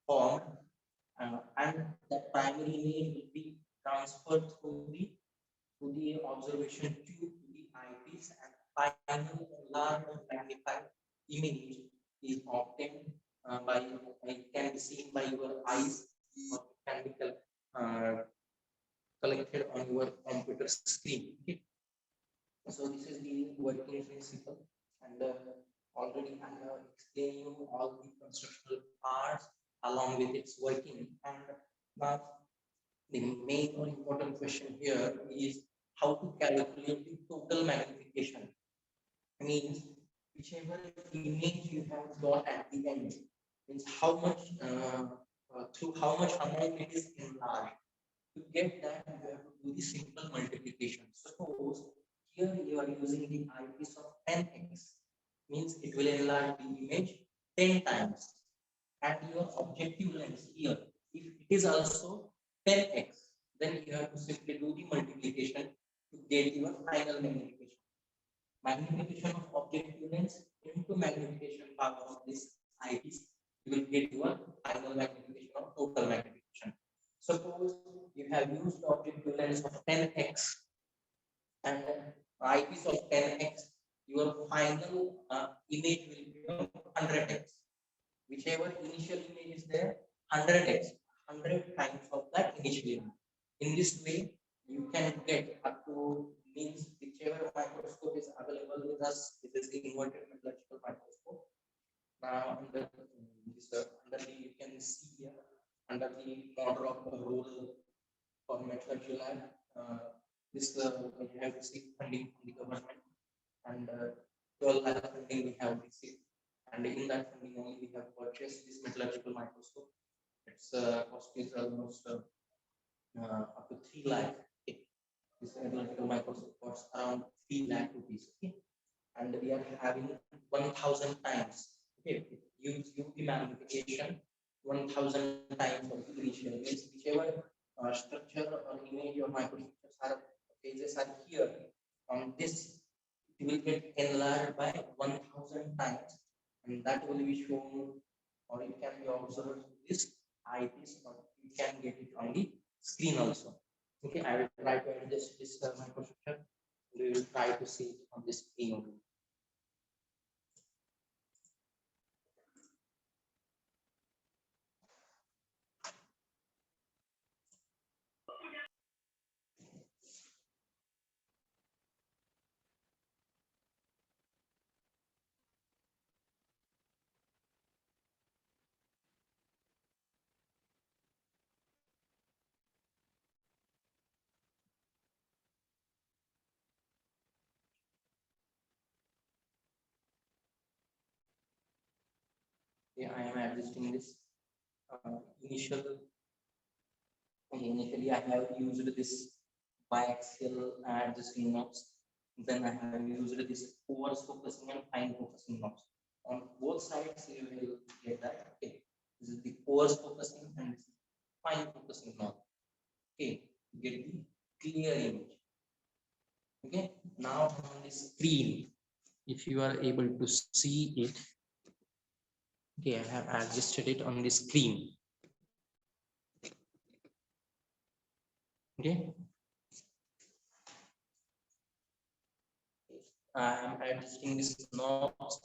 formed, and that primary image will be transferred through the observation tube to the eyepiece, and final large magnified image is obtained by, it can be seen by your eyes, or it can be collected on your computer screen. Okay. So this is the working principle, and already I have explained you all the constructional parts along with its working. And now the main or important question here is how to calculate the total magnification. Means whichever image you have got at the end, means how much through how much amount it is enlarged. To get that, you have to do the simple multiplication. Suppose here you are using the eyepiece of 10x, means it will enlarge the image 10 times. And your objective lens here, if it is also 10x, then you have to simply do the multiplication to get your final magnification. Magnification of objective lens into magnification power of this eyepiece, you will get your final magnification of total magnification. Suppose you have used objective lens of 10x and eyepiece of 10x, your final image will be 100x. Whichever initial image is there, 100x, 100 times of that initial image. In this way, you can get up to, means whichever microscope is available with us. This is the inverted metallurgical microscope. Now under this, under the, you can see here under the order of the rule for metallurgy lab. This we have received funding from the government, and 12 lakh funding we have received, and in that funding only we have purchased this metallurgical microscope. Its cost is almost up to 3 lakh. Okay. This metallurgical microscope costs around 3 lakh rupees. Okay. And we are having 1000 times. Okay, it gives you the magnification 1000 times of the initial. Means whichever structure or image your microstructures are, pages are here on this, it will get enlarged by 1000 times, and that will be shown or it can be observed this IPs, or you can get it on the screen also. Okay, I will try to adjust this microstructure. We will try to see it on the screen. Okay, I am adjusting this initially I have used this biaxial adjusting knobs. Then I have used this force focusing and fine focusing knobs. On both sides, you will get that. Okay, this is the force focusing and this is fine focusing knob. Okay, get the clear image. Okay, now on the screen, if you are able to see it, okay, I have adjusted it on the screen. Okay, I am adjusting these knobs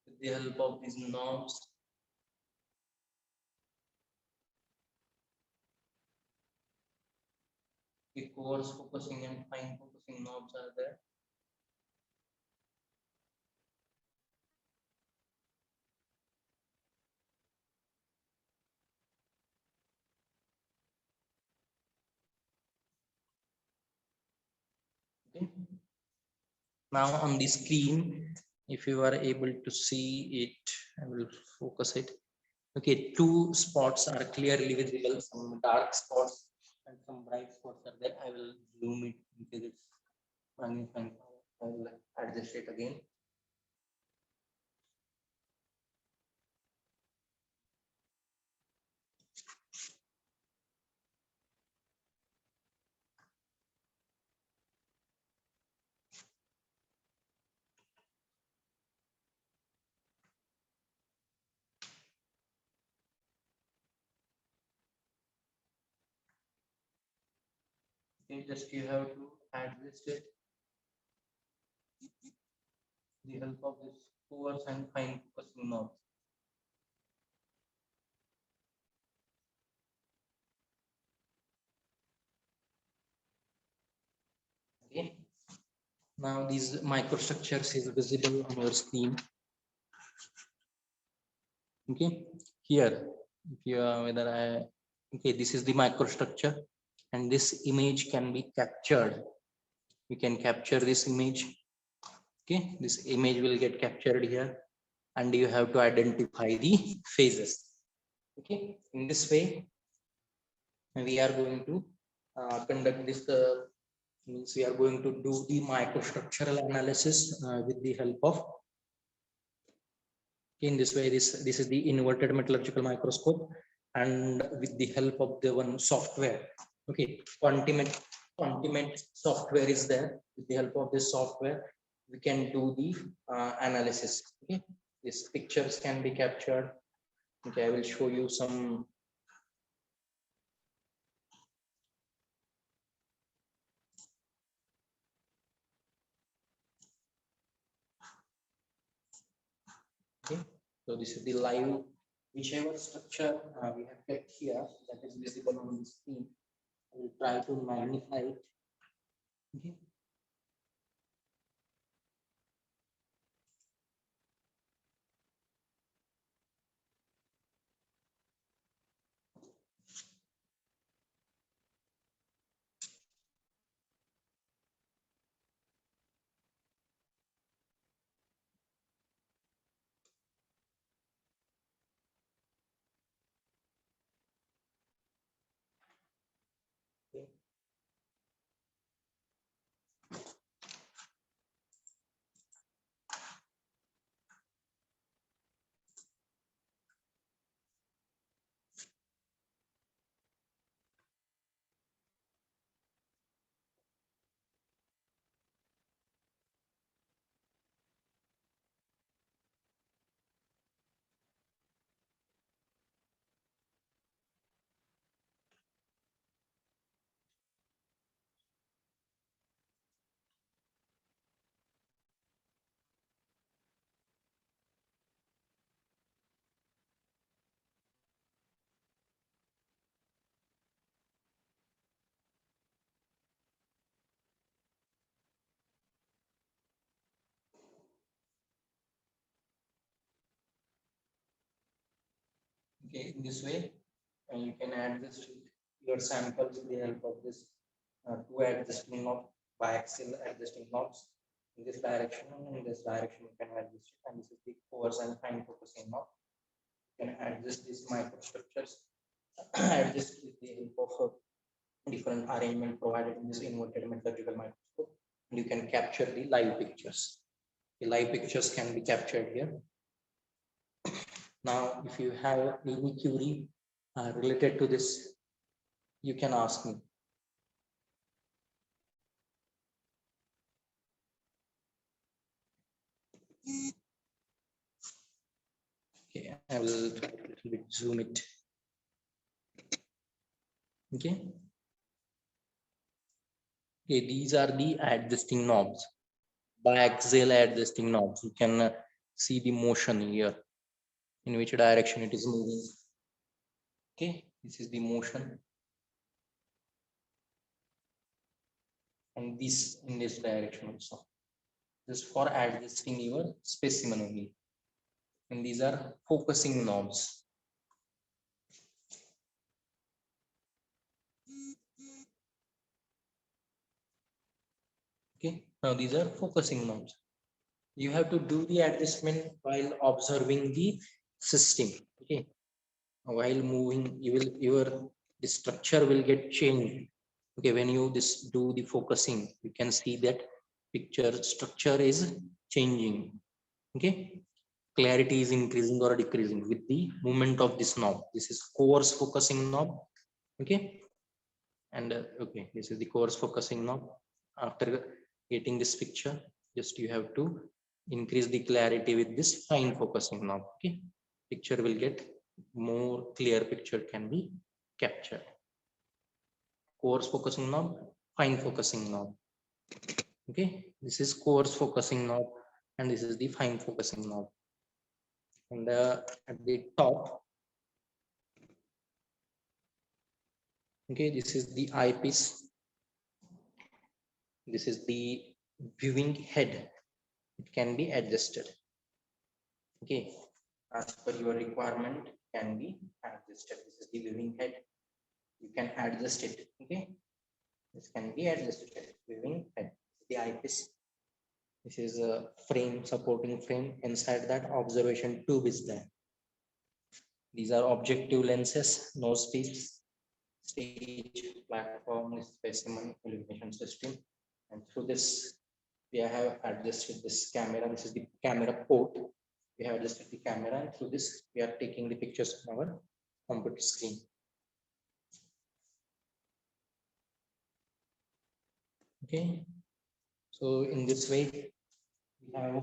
with the help of these knobs. The coarse focusing and fine focusing knobs are there. Okay. Now on the screen, if you are able to see it, I will focus it. Okay, two spots are clearly visible, some dark spots and some bright spots are there. I will zoom it because it's running fine. I will adjust it again. Okay, just you have to adjust it with the help of this coarse and fine focusing knobs. Okay. Now these microstructures is visible on your screen. Okay, here, if you are whether I okay, this is the microstructure, and this image can be captured. You can capture this image. Okay, this image will get captured here, and you have to identify the phases. Okay, in this way, we are going to conduct this. Means we are going to do the microstructural analysis with the help of. In this way, this is the inverted metallurgical microscope, and with the help of the one software. Okay, Quantimet software is there. With the help of this software, we can do the analysis. Okay, these pictures can be captured. Okay, I will show you some. Okay, so this is the live, whichever structure we have kept here that is visible on the screen. I will try to magnify it. Okay. Okay. Okay, in this way, you can adjust your samples with the help of this two adjusting knob, biaxial adjusting knobs. In this direction and in this direction, you can adjust it. And this is the coarse and fine focusing knob. You can adjust these microstructures, adjust with the help of different arrangement provided in this inverted metallurgical microscope. And you can capture the live pictures. The live pictures can be captured here. Now, if you have any query related to this, you can ask me. Okay, I will a little bit zoom it. Okay. Okay, these are the adjusting knobs, biaxial adjusting knobs. You can see the motion here, in which direction it is moving. Okay, this is the motion. And this in this direction also. Just for adjusting your specimen only. And these are focusing knobs. Okay, now these are focusing knobs. You have to do the adjustment while observing the system. Okay, while moving, the structure will get changed. Okay, when you do the focusing, you can see that picture structure is changing. Okay, clarity is increasing or decreasing with the movement of this knob. This is coarse focusing knob. Okay, and okay, this is the coarse focusing knob. After getting this picture, just you have to increase the clarity with this fine focusing knob. Okay, picture will get more clear, picture can be captured. Coarse focusing knob, fine focusing knob. Okay, this is coarse focusing knob and this is the fine focusing knob. And at the top, okay, this is the eyepiece. This is the viewing head. It can be adjusted. Okay, as per your requirement, can be adjusted. This is the viewing head. You can adjust it. Okay, this can be adjusted. Viewing head, the eyepiece. This is a frame, supporting frame. Inside that, observation tube is there. These are objective lenses, nose piece, stage, platform, specimen, illumination system. And through this, we have adjusted this camera. This is the camera port. We have adjusted the camera, and through this, we are taking the pictures on our computer screen. Okay. So in this way, we have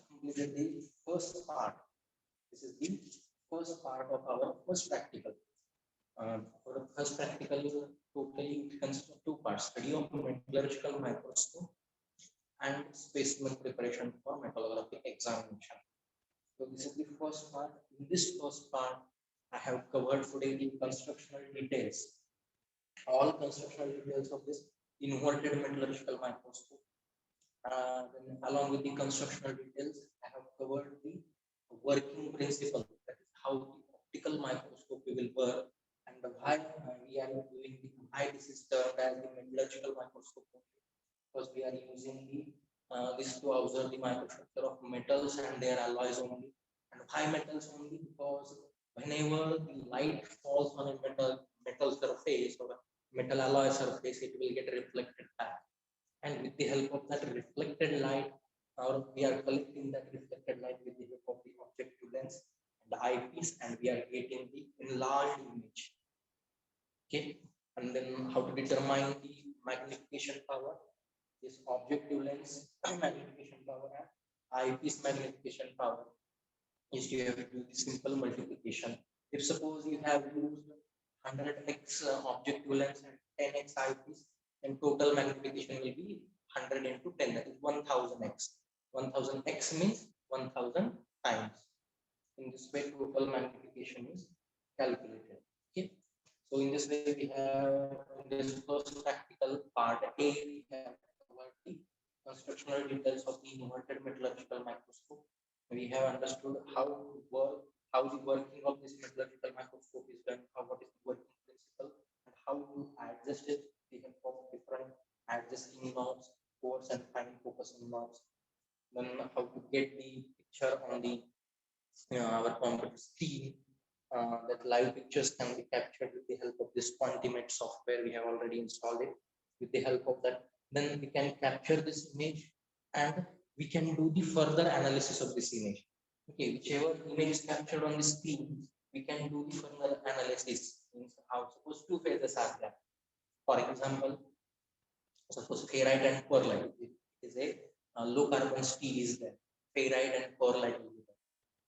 completed the first part. This is the first part of our first practical. For the first practical, totally it consists of two parts: study of metallurgical microscope and specimen preparation for metallographic examination. So this is the first part. In this first part, I have covered today the constructional details, all constructional details of this inverted metallurgical microscope. Then along with the constructional details, I have covered the working principle, that is how the optical microscope will work, and why we are doing why this is termed as the metallurgical microscope, because we are using this to observe the microstructure of metals and their alloys only. And why metals only? Because whenever the light falls on a metal surface or a metal alloy surface, it will get reflected back. And with the help of that reflected light, or we are collecting that reflected light with the help of the objective lens and the eyepiece, and we are getting the enlarged image. Okay, and then how to determine the magnification power? This objective lens magnification power and eyepiece magnification power. Is you have to do the simple multiplication. If suppose you have used 100x objective lens and 10x eyepiece, then total magnification will be 100 into 10, that is 1000x. 1000x means 1000 times. In this way, total magnification is calculated. Okay. So in this way, we have in this first practical part A, we have covered the constructional details of the inverted metallurgical microscope. We have understood how to work how the working of this metallurgical microscope is done, what is the working principle, and how to adjust it with the help of different adjusting knobs, coarse and fine focusing knobs. Then how to get the picture on the our computer screen, that live pictures can be captured with the help of this Quantimet software. We have already installed it. With the help of that, then we can capture this image and we can do the further analysis of this image. Okay, whichever image is captured on the screen, we can do the further analysis. Means how suppose two phases are there. For example, suppose ferrite and pearlite. It is a low carbon steel is there. Ferrite and pearlite will be there.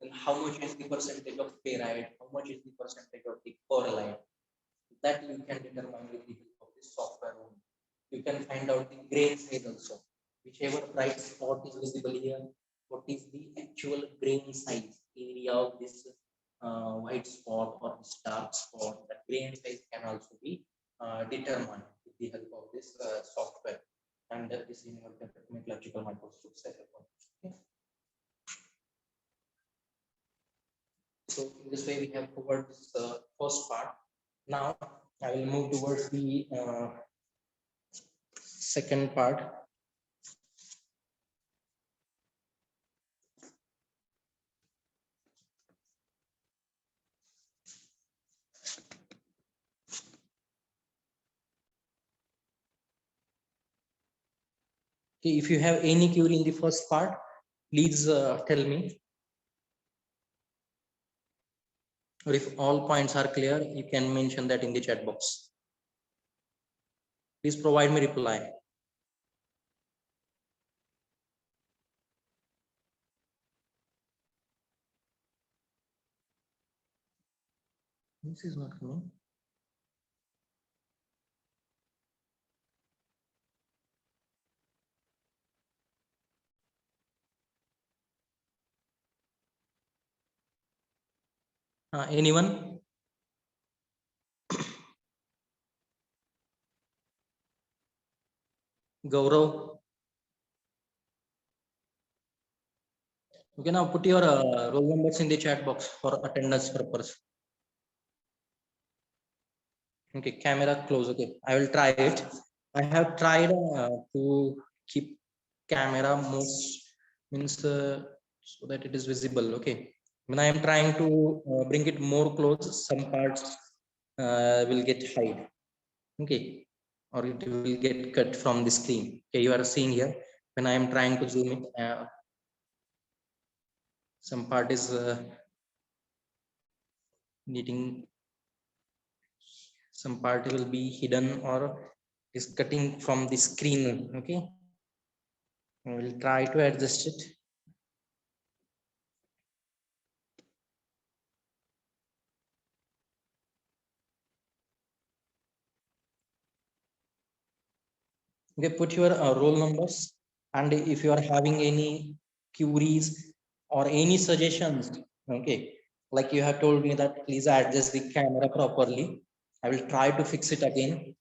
Then how much is the percentage of ferrite? How much is the percentage of the pearlite? That you can determine with the help of this software only. You can find out the grain size also. Whichever bright spot is visible here, what is the actual grain size area of this white spot or this dark spot? The grain size can also be determined with the help of this software and this inverted metallurgical microscope setup. Okay. So in this way, we have covered this first part. Now I will move towards the second part. Okay, if you have any query in the first part, please tell me. Or if all points are clear, you can mention that in the chat box. Please provide me reply. This is not coming. Anyone? Gaurav? Okay, now put your roll numbers in the chat box for attendance purpose. Okay, camera close. Okay, I will try it. I have tried to keep camera most means so that it is visible. Okay, when I am trying to bring it more close, some parts will get hide. Okay, or it will get cut from the screen. Okay, you are seeing here when I am trying to zoom it, some part is needing, some part will be hidden or is cutting from the screen. Okay, I will try to adjust it. Okay, put your roll numbers, and if you are having any queries or any suggestions, okay, like you have told me that please adjust the camera properly, I will try to fix it again.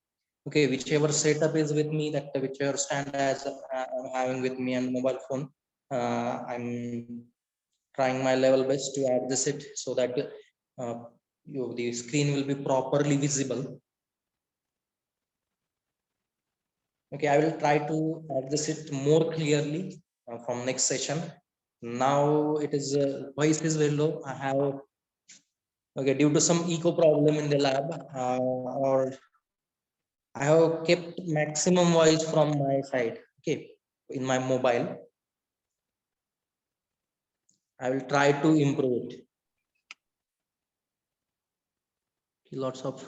Okay, whichever setup is with me, that whichever stand as I'm having with me and mobile phone, I'm trying my level best to adjust it so that the screen will be properly visible. Okay, I will try to address it more clearly from next session. Now it is voice is very low. I have, okay, due to some echo problem in the lab, or I have kept maximum voice from my side. Okay, in my mobile, I will try to improve it. Okay, lots of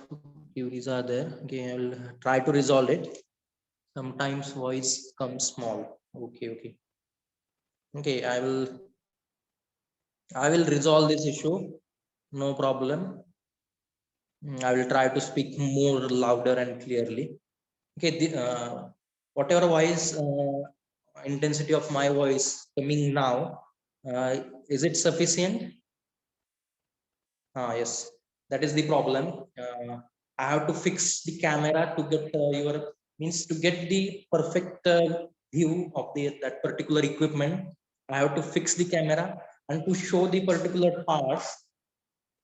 queries are there. Okay, I will try to resolve it. Sometimes voice comes small. Okay. Okay, I will resolve this issue. No problem. I will try to speak more louder and clearly. Okay, whatever voice intensity of my voice coming now, is it sufficient? Yes, that is the problem. I have to fix the camera to get your means to get the perfect view of that particular equipment. I have to fix the camera and to show the particular parts.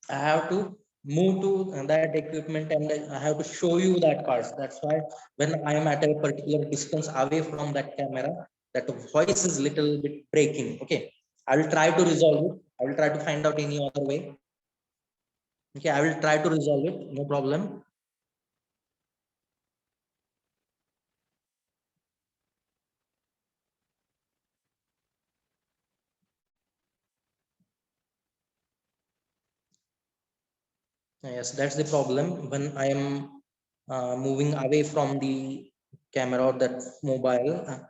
I have to move to that equipment and I have to show you that parts. That's why when I am at a particular distance away from that camera, that voice is little bit breaking. Okay, I will try to resolve it. I will try to find out any other way. Okay, I will try to resolve it. No problem. Yes, that's the problem when I am moving away from the camera or that mobile.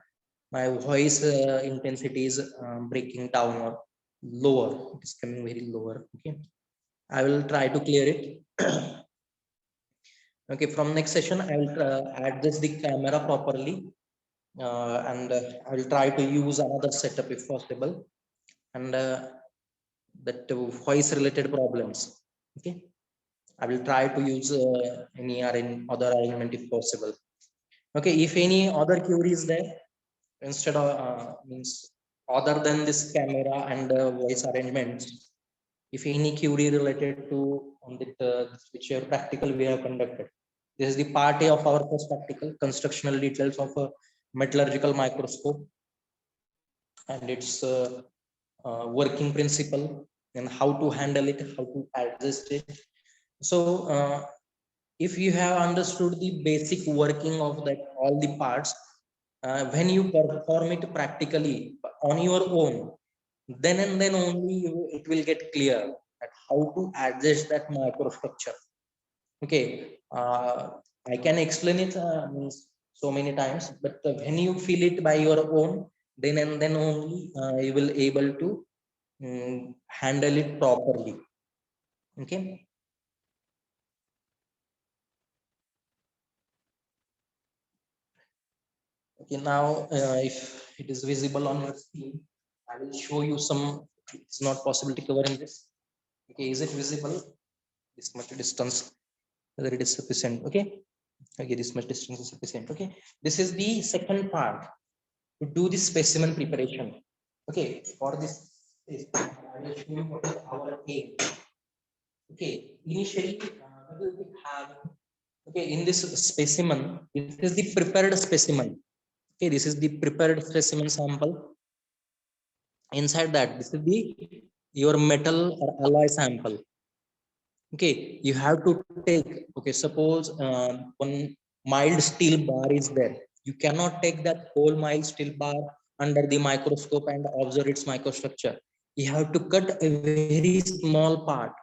My voice intensity is breaking down or lower. It is coming very lower. Okay, I will try to clear it. Okay, from next session I will adjust the camera properly, and I will try to use another setup if possible, and that voice related problems. Okay, I will try to use any other arrangement if possible. Okay, if any other queries there, instead of means other than this camera and voice arrangements, if any query related to on the which practical we have conducted. This is the part A of our first practical, constructional details of a metallurgical microscope and its working principle and how to handle it, how to adjust it. So if you have understood the basic working of that all the parts, when you perform it practically on your own, then and then only it will get clear that how to adjust that microstructure. Okay, I can explain it means so many times, but when you feel it by your own, then and then only you will able to handle it properly. Okay. Okay, now if it is visible on your screen, I will show you some. It's not possible to cover in this. Okay, is it visible? This much distance, whether it is sufficient. Okay, okay, this much distance is sufficient. Okay, this is the second part to do the specimen preparation. Okay, for this, I will show you what is our aim. Okay, initially we will have. Okay, in this specimen, this is the prepared specimen. Okay, this is the prepared specimen sample. Inside that, this is the your metal or alloy sample. Okay, you have to take. Okay, suppose one mild steel bar is there. You cannot take that whole mild steel bar under the microscope and observe its microstructure. You have to cut a very small part.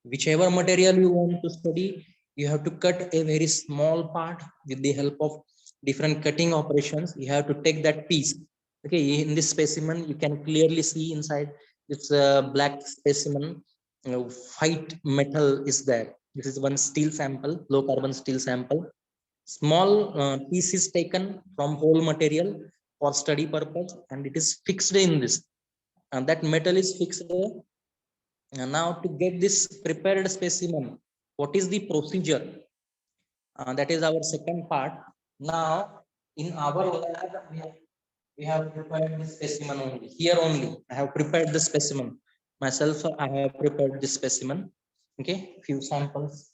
Whichever material you want to study, you have to cut a very small part with the help of different cutting operations. You have to take that piece. Okay, in this specimen you can clearly see inside this black specimen, white metal is there. This is one steel sample, low carbon steel sample. Small piece is taken from whole material for study purpose, and it is fixed in this, and that metal is fixed there. And now to get this prepared specimen, what is the procedure? That is our second part. Now, in our lab, we have prepared this specimen only. Here only, I have prepared the specimen. Myself, I have prepared this specimen. Okay, few samples.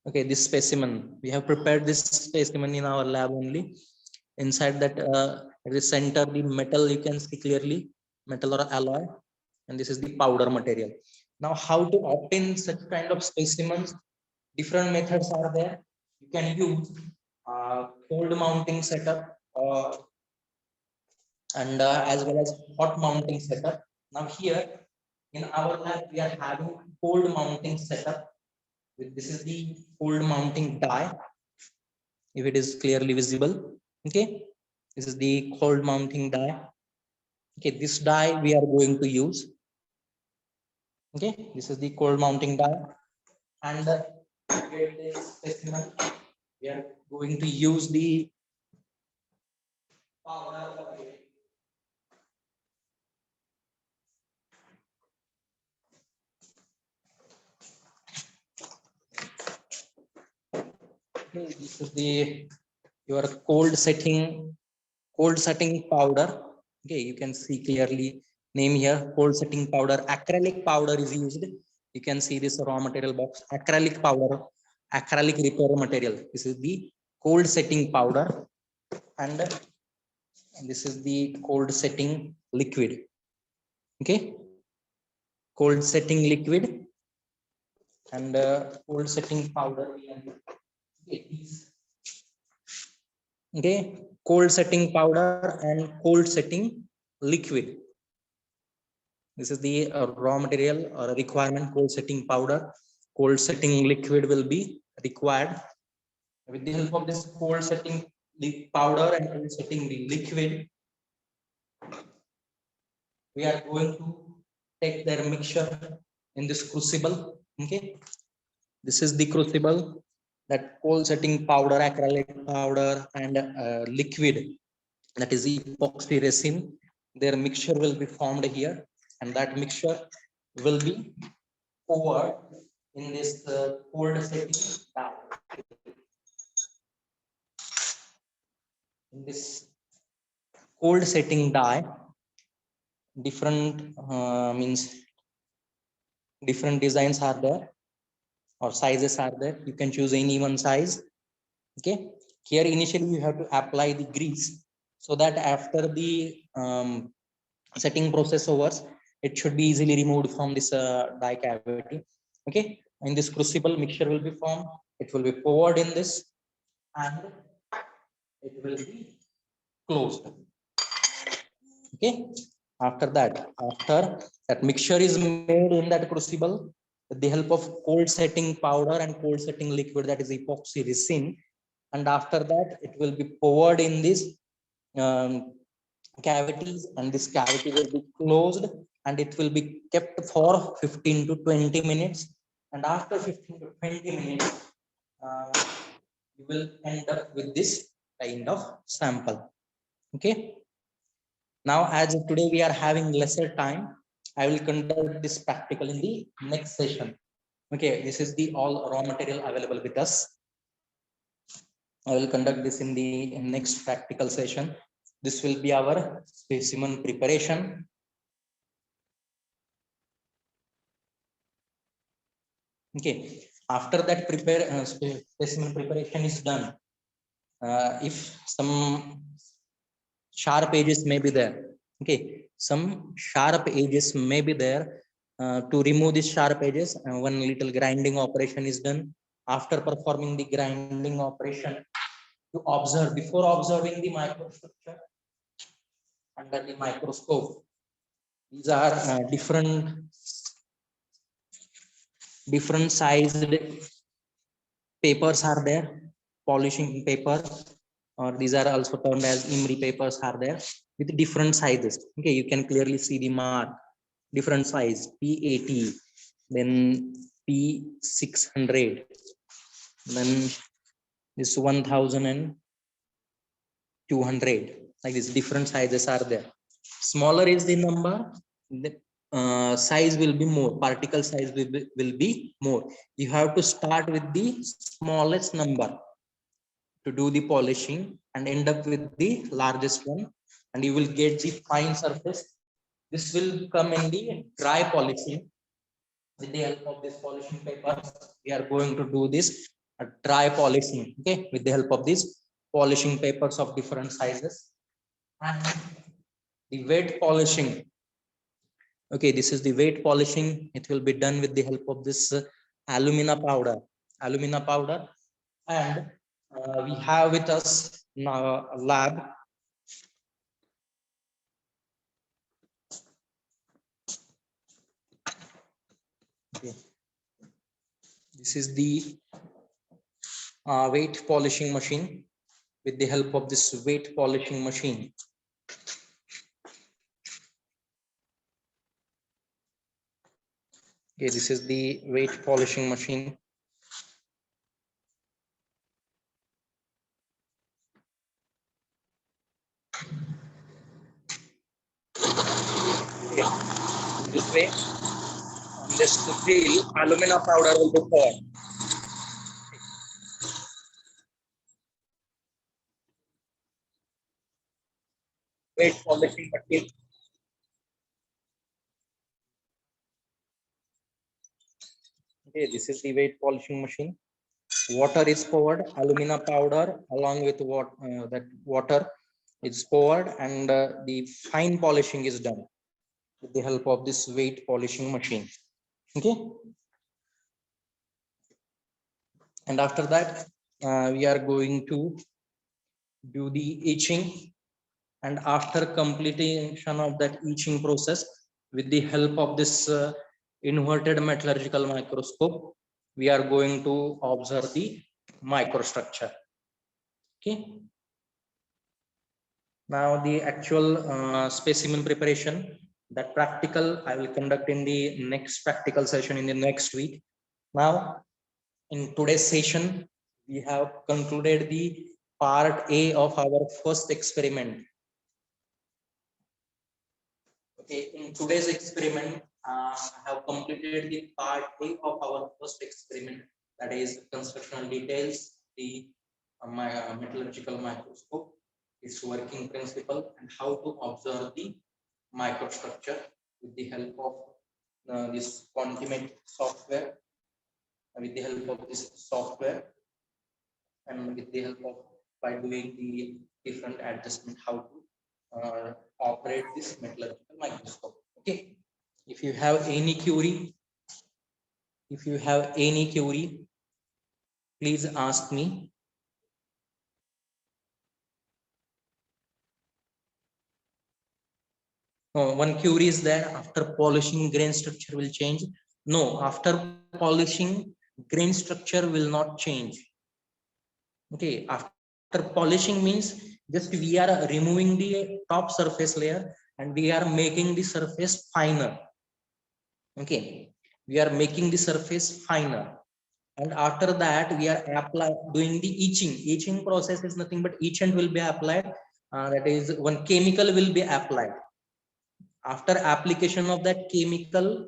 Okay, this specimen. We have prepared this specimen in our lab only. Inside that, at the center, the metal you can see clearly, metal or alloy, and this is the powder material. Now, how to obtain such kind of specimens? Different methods are there. You can use cold mounting setup and as well as hot mounting setup. Now here in our lab we are having cold mounting setup. This is the cold mounting die. If it is clearly visible, okay. This is the cold mounting die. Okay, this die we are going to use. Okay, this is the cold mounting die, and specimen, we are going to use the power. Okay, this is the your cold setting powder. Okay, you can see clearly name here, cold setting powder. Acrylic powder is used. You can see this raw material box, acrylic powder, acrylic repair material. This is the cold setting powder, and this is the cold setting liquid. Okay, cold setting liquid and cold setting powder. Okay, cold setting powder and cold setting liquid. This is the raw material or requirement. Cold setting powder, cold setting liquid will be required. With the help of this cold setting the powder and cold setting the liquid, we are going to take their mixture in this crucible. Okay, this is the crucible, that cold setting powder, acrylic powder, and liquid, that is epoxy resin. Their mixture will be formed here, and that mixture will be poured in this cold setting dye. In this cold setting dye, different means different designs are there or sizes are there. You can choose any one size. Okay, here initially you have to apply the grease, so that after the setting process overs, it should be easily removed from this die cavity. Okay, in this crucible mixture will be formed, it will be poured in this, and it will be closed. Okay, after that mixture is made in that crucible with the help of cold setting powder and cold setting liquid, that is epoxy resin, and after that it will be poured in this um, cavities, and this cavity will be closed, and it will be kept for 15 to 20 minutes, and after 15 to 20 minutes you will end up with this kind of sample. Okay, now as today we are having lesser time, I will conduct this practical in the next session. Okay, this is the all raw material available with us. I will conduct this in the next practical session. This will be our specimen preparation. Okay, after that specimen preparation is done, if some sharp edges may be there, okay, some sharp edges may be there, to remove these sharp edges, one little grinding operation is done. After performing the grinding operation, to observe, before observing the microstructure under the microscope, these are different sized papers are there, polishing paper, or these are also termed as emery papers are there with different sizes. Okay, you can clearly see the mark, different size, P80, then P600, then this 1200, like this, different sizes are there. Smaller is the number, the size will be more, particle size will be more. You have to start with the smallest number to do the polishing and end up with the largest one, and you will get the fine surface. This will come in the dry polishing. With the help of this polishing paper, we are going to do this dry polishing. Okay, with the help of these polishing papers of different sizes. And the wet polishing, okay, this is the wet polishing. It will be done with the help of this alumina powder. And we have with us now a lab. Okay. This is the weight polishing machine. With the help of this weight polishing machine, okay, this is the weight polishing machine. Okay. This way, on this wheel, alumina powder will be poured. Weight polishing machine. Okay, this is the weight polishing machine. Water is poured, alumina powder along with what that water is poured, and the fine polishing is done with the help of this weight polishing machine. Okay, and after that we are going to do the etching, and after completion of that etching process with the help of this inverted metallurgical microscope, we are going to observe the microstructure. Okay, now the actual specimen preparation, that practical I will conduct in the next practical session in the next week. Now in today's session we have concluded the part A of our first experiment. Okay, in today's experiment I have completed the part A of our first experiment, that is constructional details, the metallurgical microscope, its working principle, and how to observe the microstructure with the help of this Quantimet software, with the help of this software, and with the help of by doing the different adjustment, how to operate this metallurgical microscope. Okay, if you have any query, please ask me. One query is there, after polishing grain structure will change. No, after polishing grain structure will not change. Okay, after polishing means just we are removing the top surface layer and we are making the surface finer. Okay, we are making the surface finer, and after that we are doing the etching process is nothing but etchant will be applied, that is one chemical will be applied. After application of that chemical,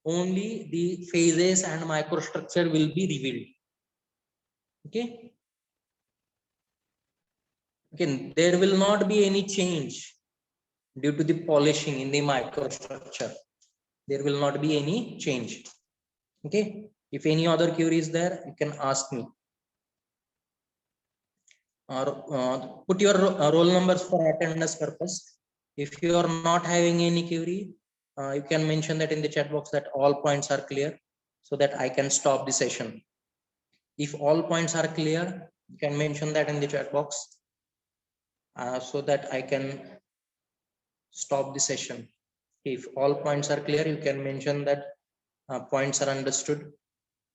only the phases and microstructure will be revealed. Okay, again there will not be any change due to the polishing in the microstructure. There will not be any change. Okay, if any other query is there, you can ask me, or put your roll numbers for attendance purpose. If you are not having any query, you can mention that in the chat box that all points are clear, so that I can stop the session. If all points are clear, you can mention that in the chat box, so that I can stop the session. If all points are clear, you can mention that points are understood,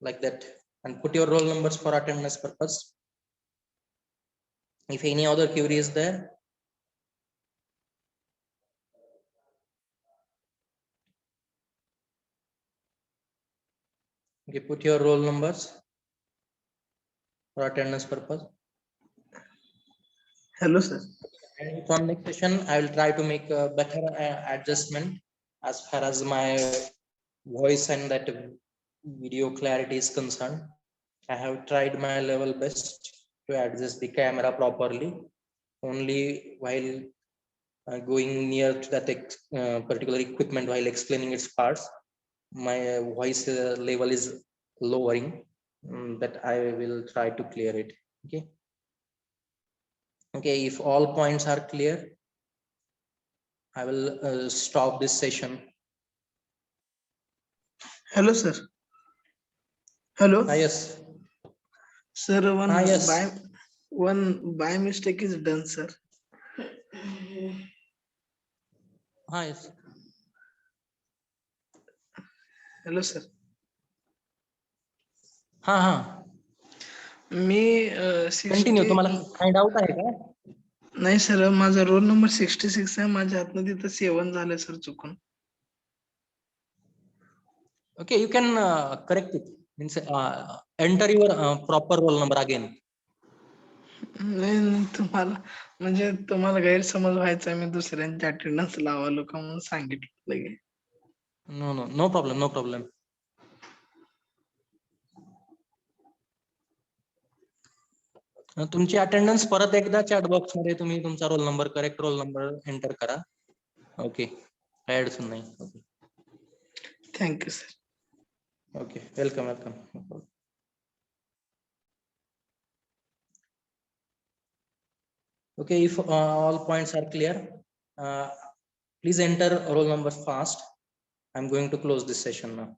like that, and put your roll numbers for attendance purpose. If any other query is there, okay, put your roll numbers for attendance purpose. Hello, sir. And from next session, I will try to make a better adjustment as far as my voice and that video clarity is concerned. I have tried my level best to adjust the camera properly. Only while going near to that particular equipment while explaining its parts, my voice level is lowering. That I will try to clear it. Okay. Okay, if all points are clear, I will stop this session. Hello, sir. Hello. Yes. Sir, Yes. one by mistake is done, sir. Yes. Hello, sir. Me continue तुम्हाला find out आहे का? नाही sir, माझा roll number 66 आहे. माझ्या हातनं तिथं 7 झालं sir चुकून. Okay, you can correct it. Means enter your proper roll number again. नाही तुम्हाला म्हणजे तुम्हाला गैरसमज व्हायचा, मी दुसऱ्यांची अटेंडन्स लावालो का म्हणून सांगितलं लगे. No problem, no problem. तुमची अटेंडन्स परत एकदा चॅट बॉक्स मध्ये तुम्ही तुमचा roll number, correct roll number enter करा. ओके, काही अडचण नाही. Thank you sir. Okay, welcome, welcome. No problem. Okay, if all points are clear, please enter roll number fast. I'm going to close this session now.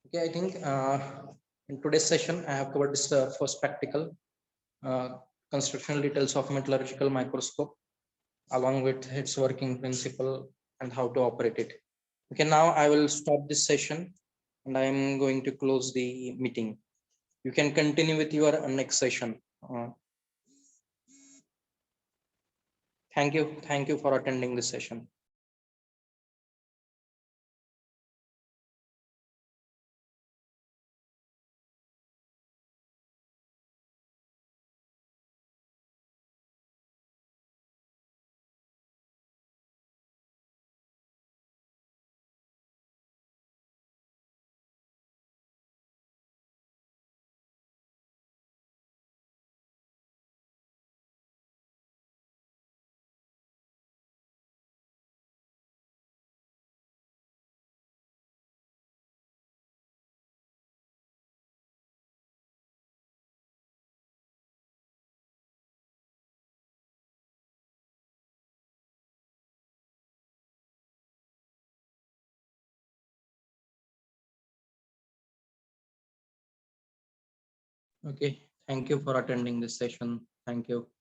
Okay, I think in today's session, I have covered this first practical, constructional details of metallurgical microscope, along with its working principle and how to operate it. Okay, now I will stop this session and I am going to close the meeting. You can continue with your next session. Thank you for attending this session. Okay, thank you for attending this session. Thank you.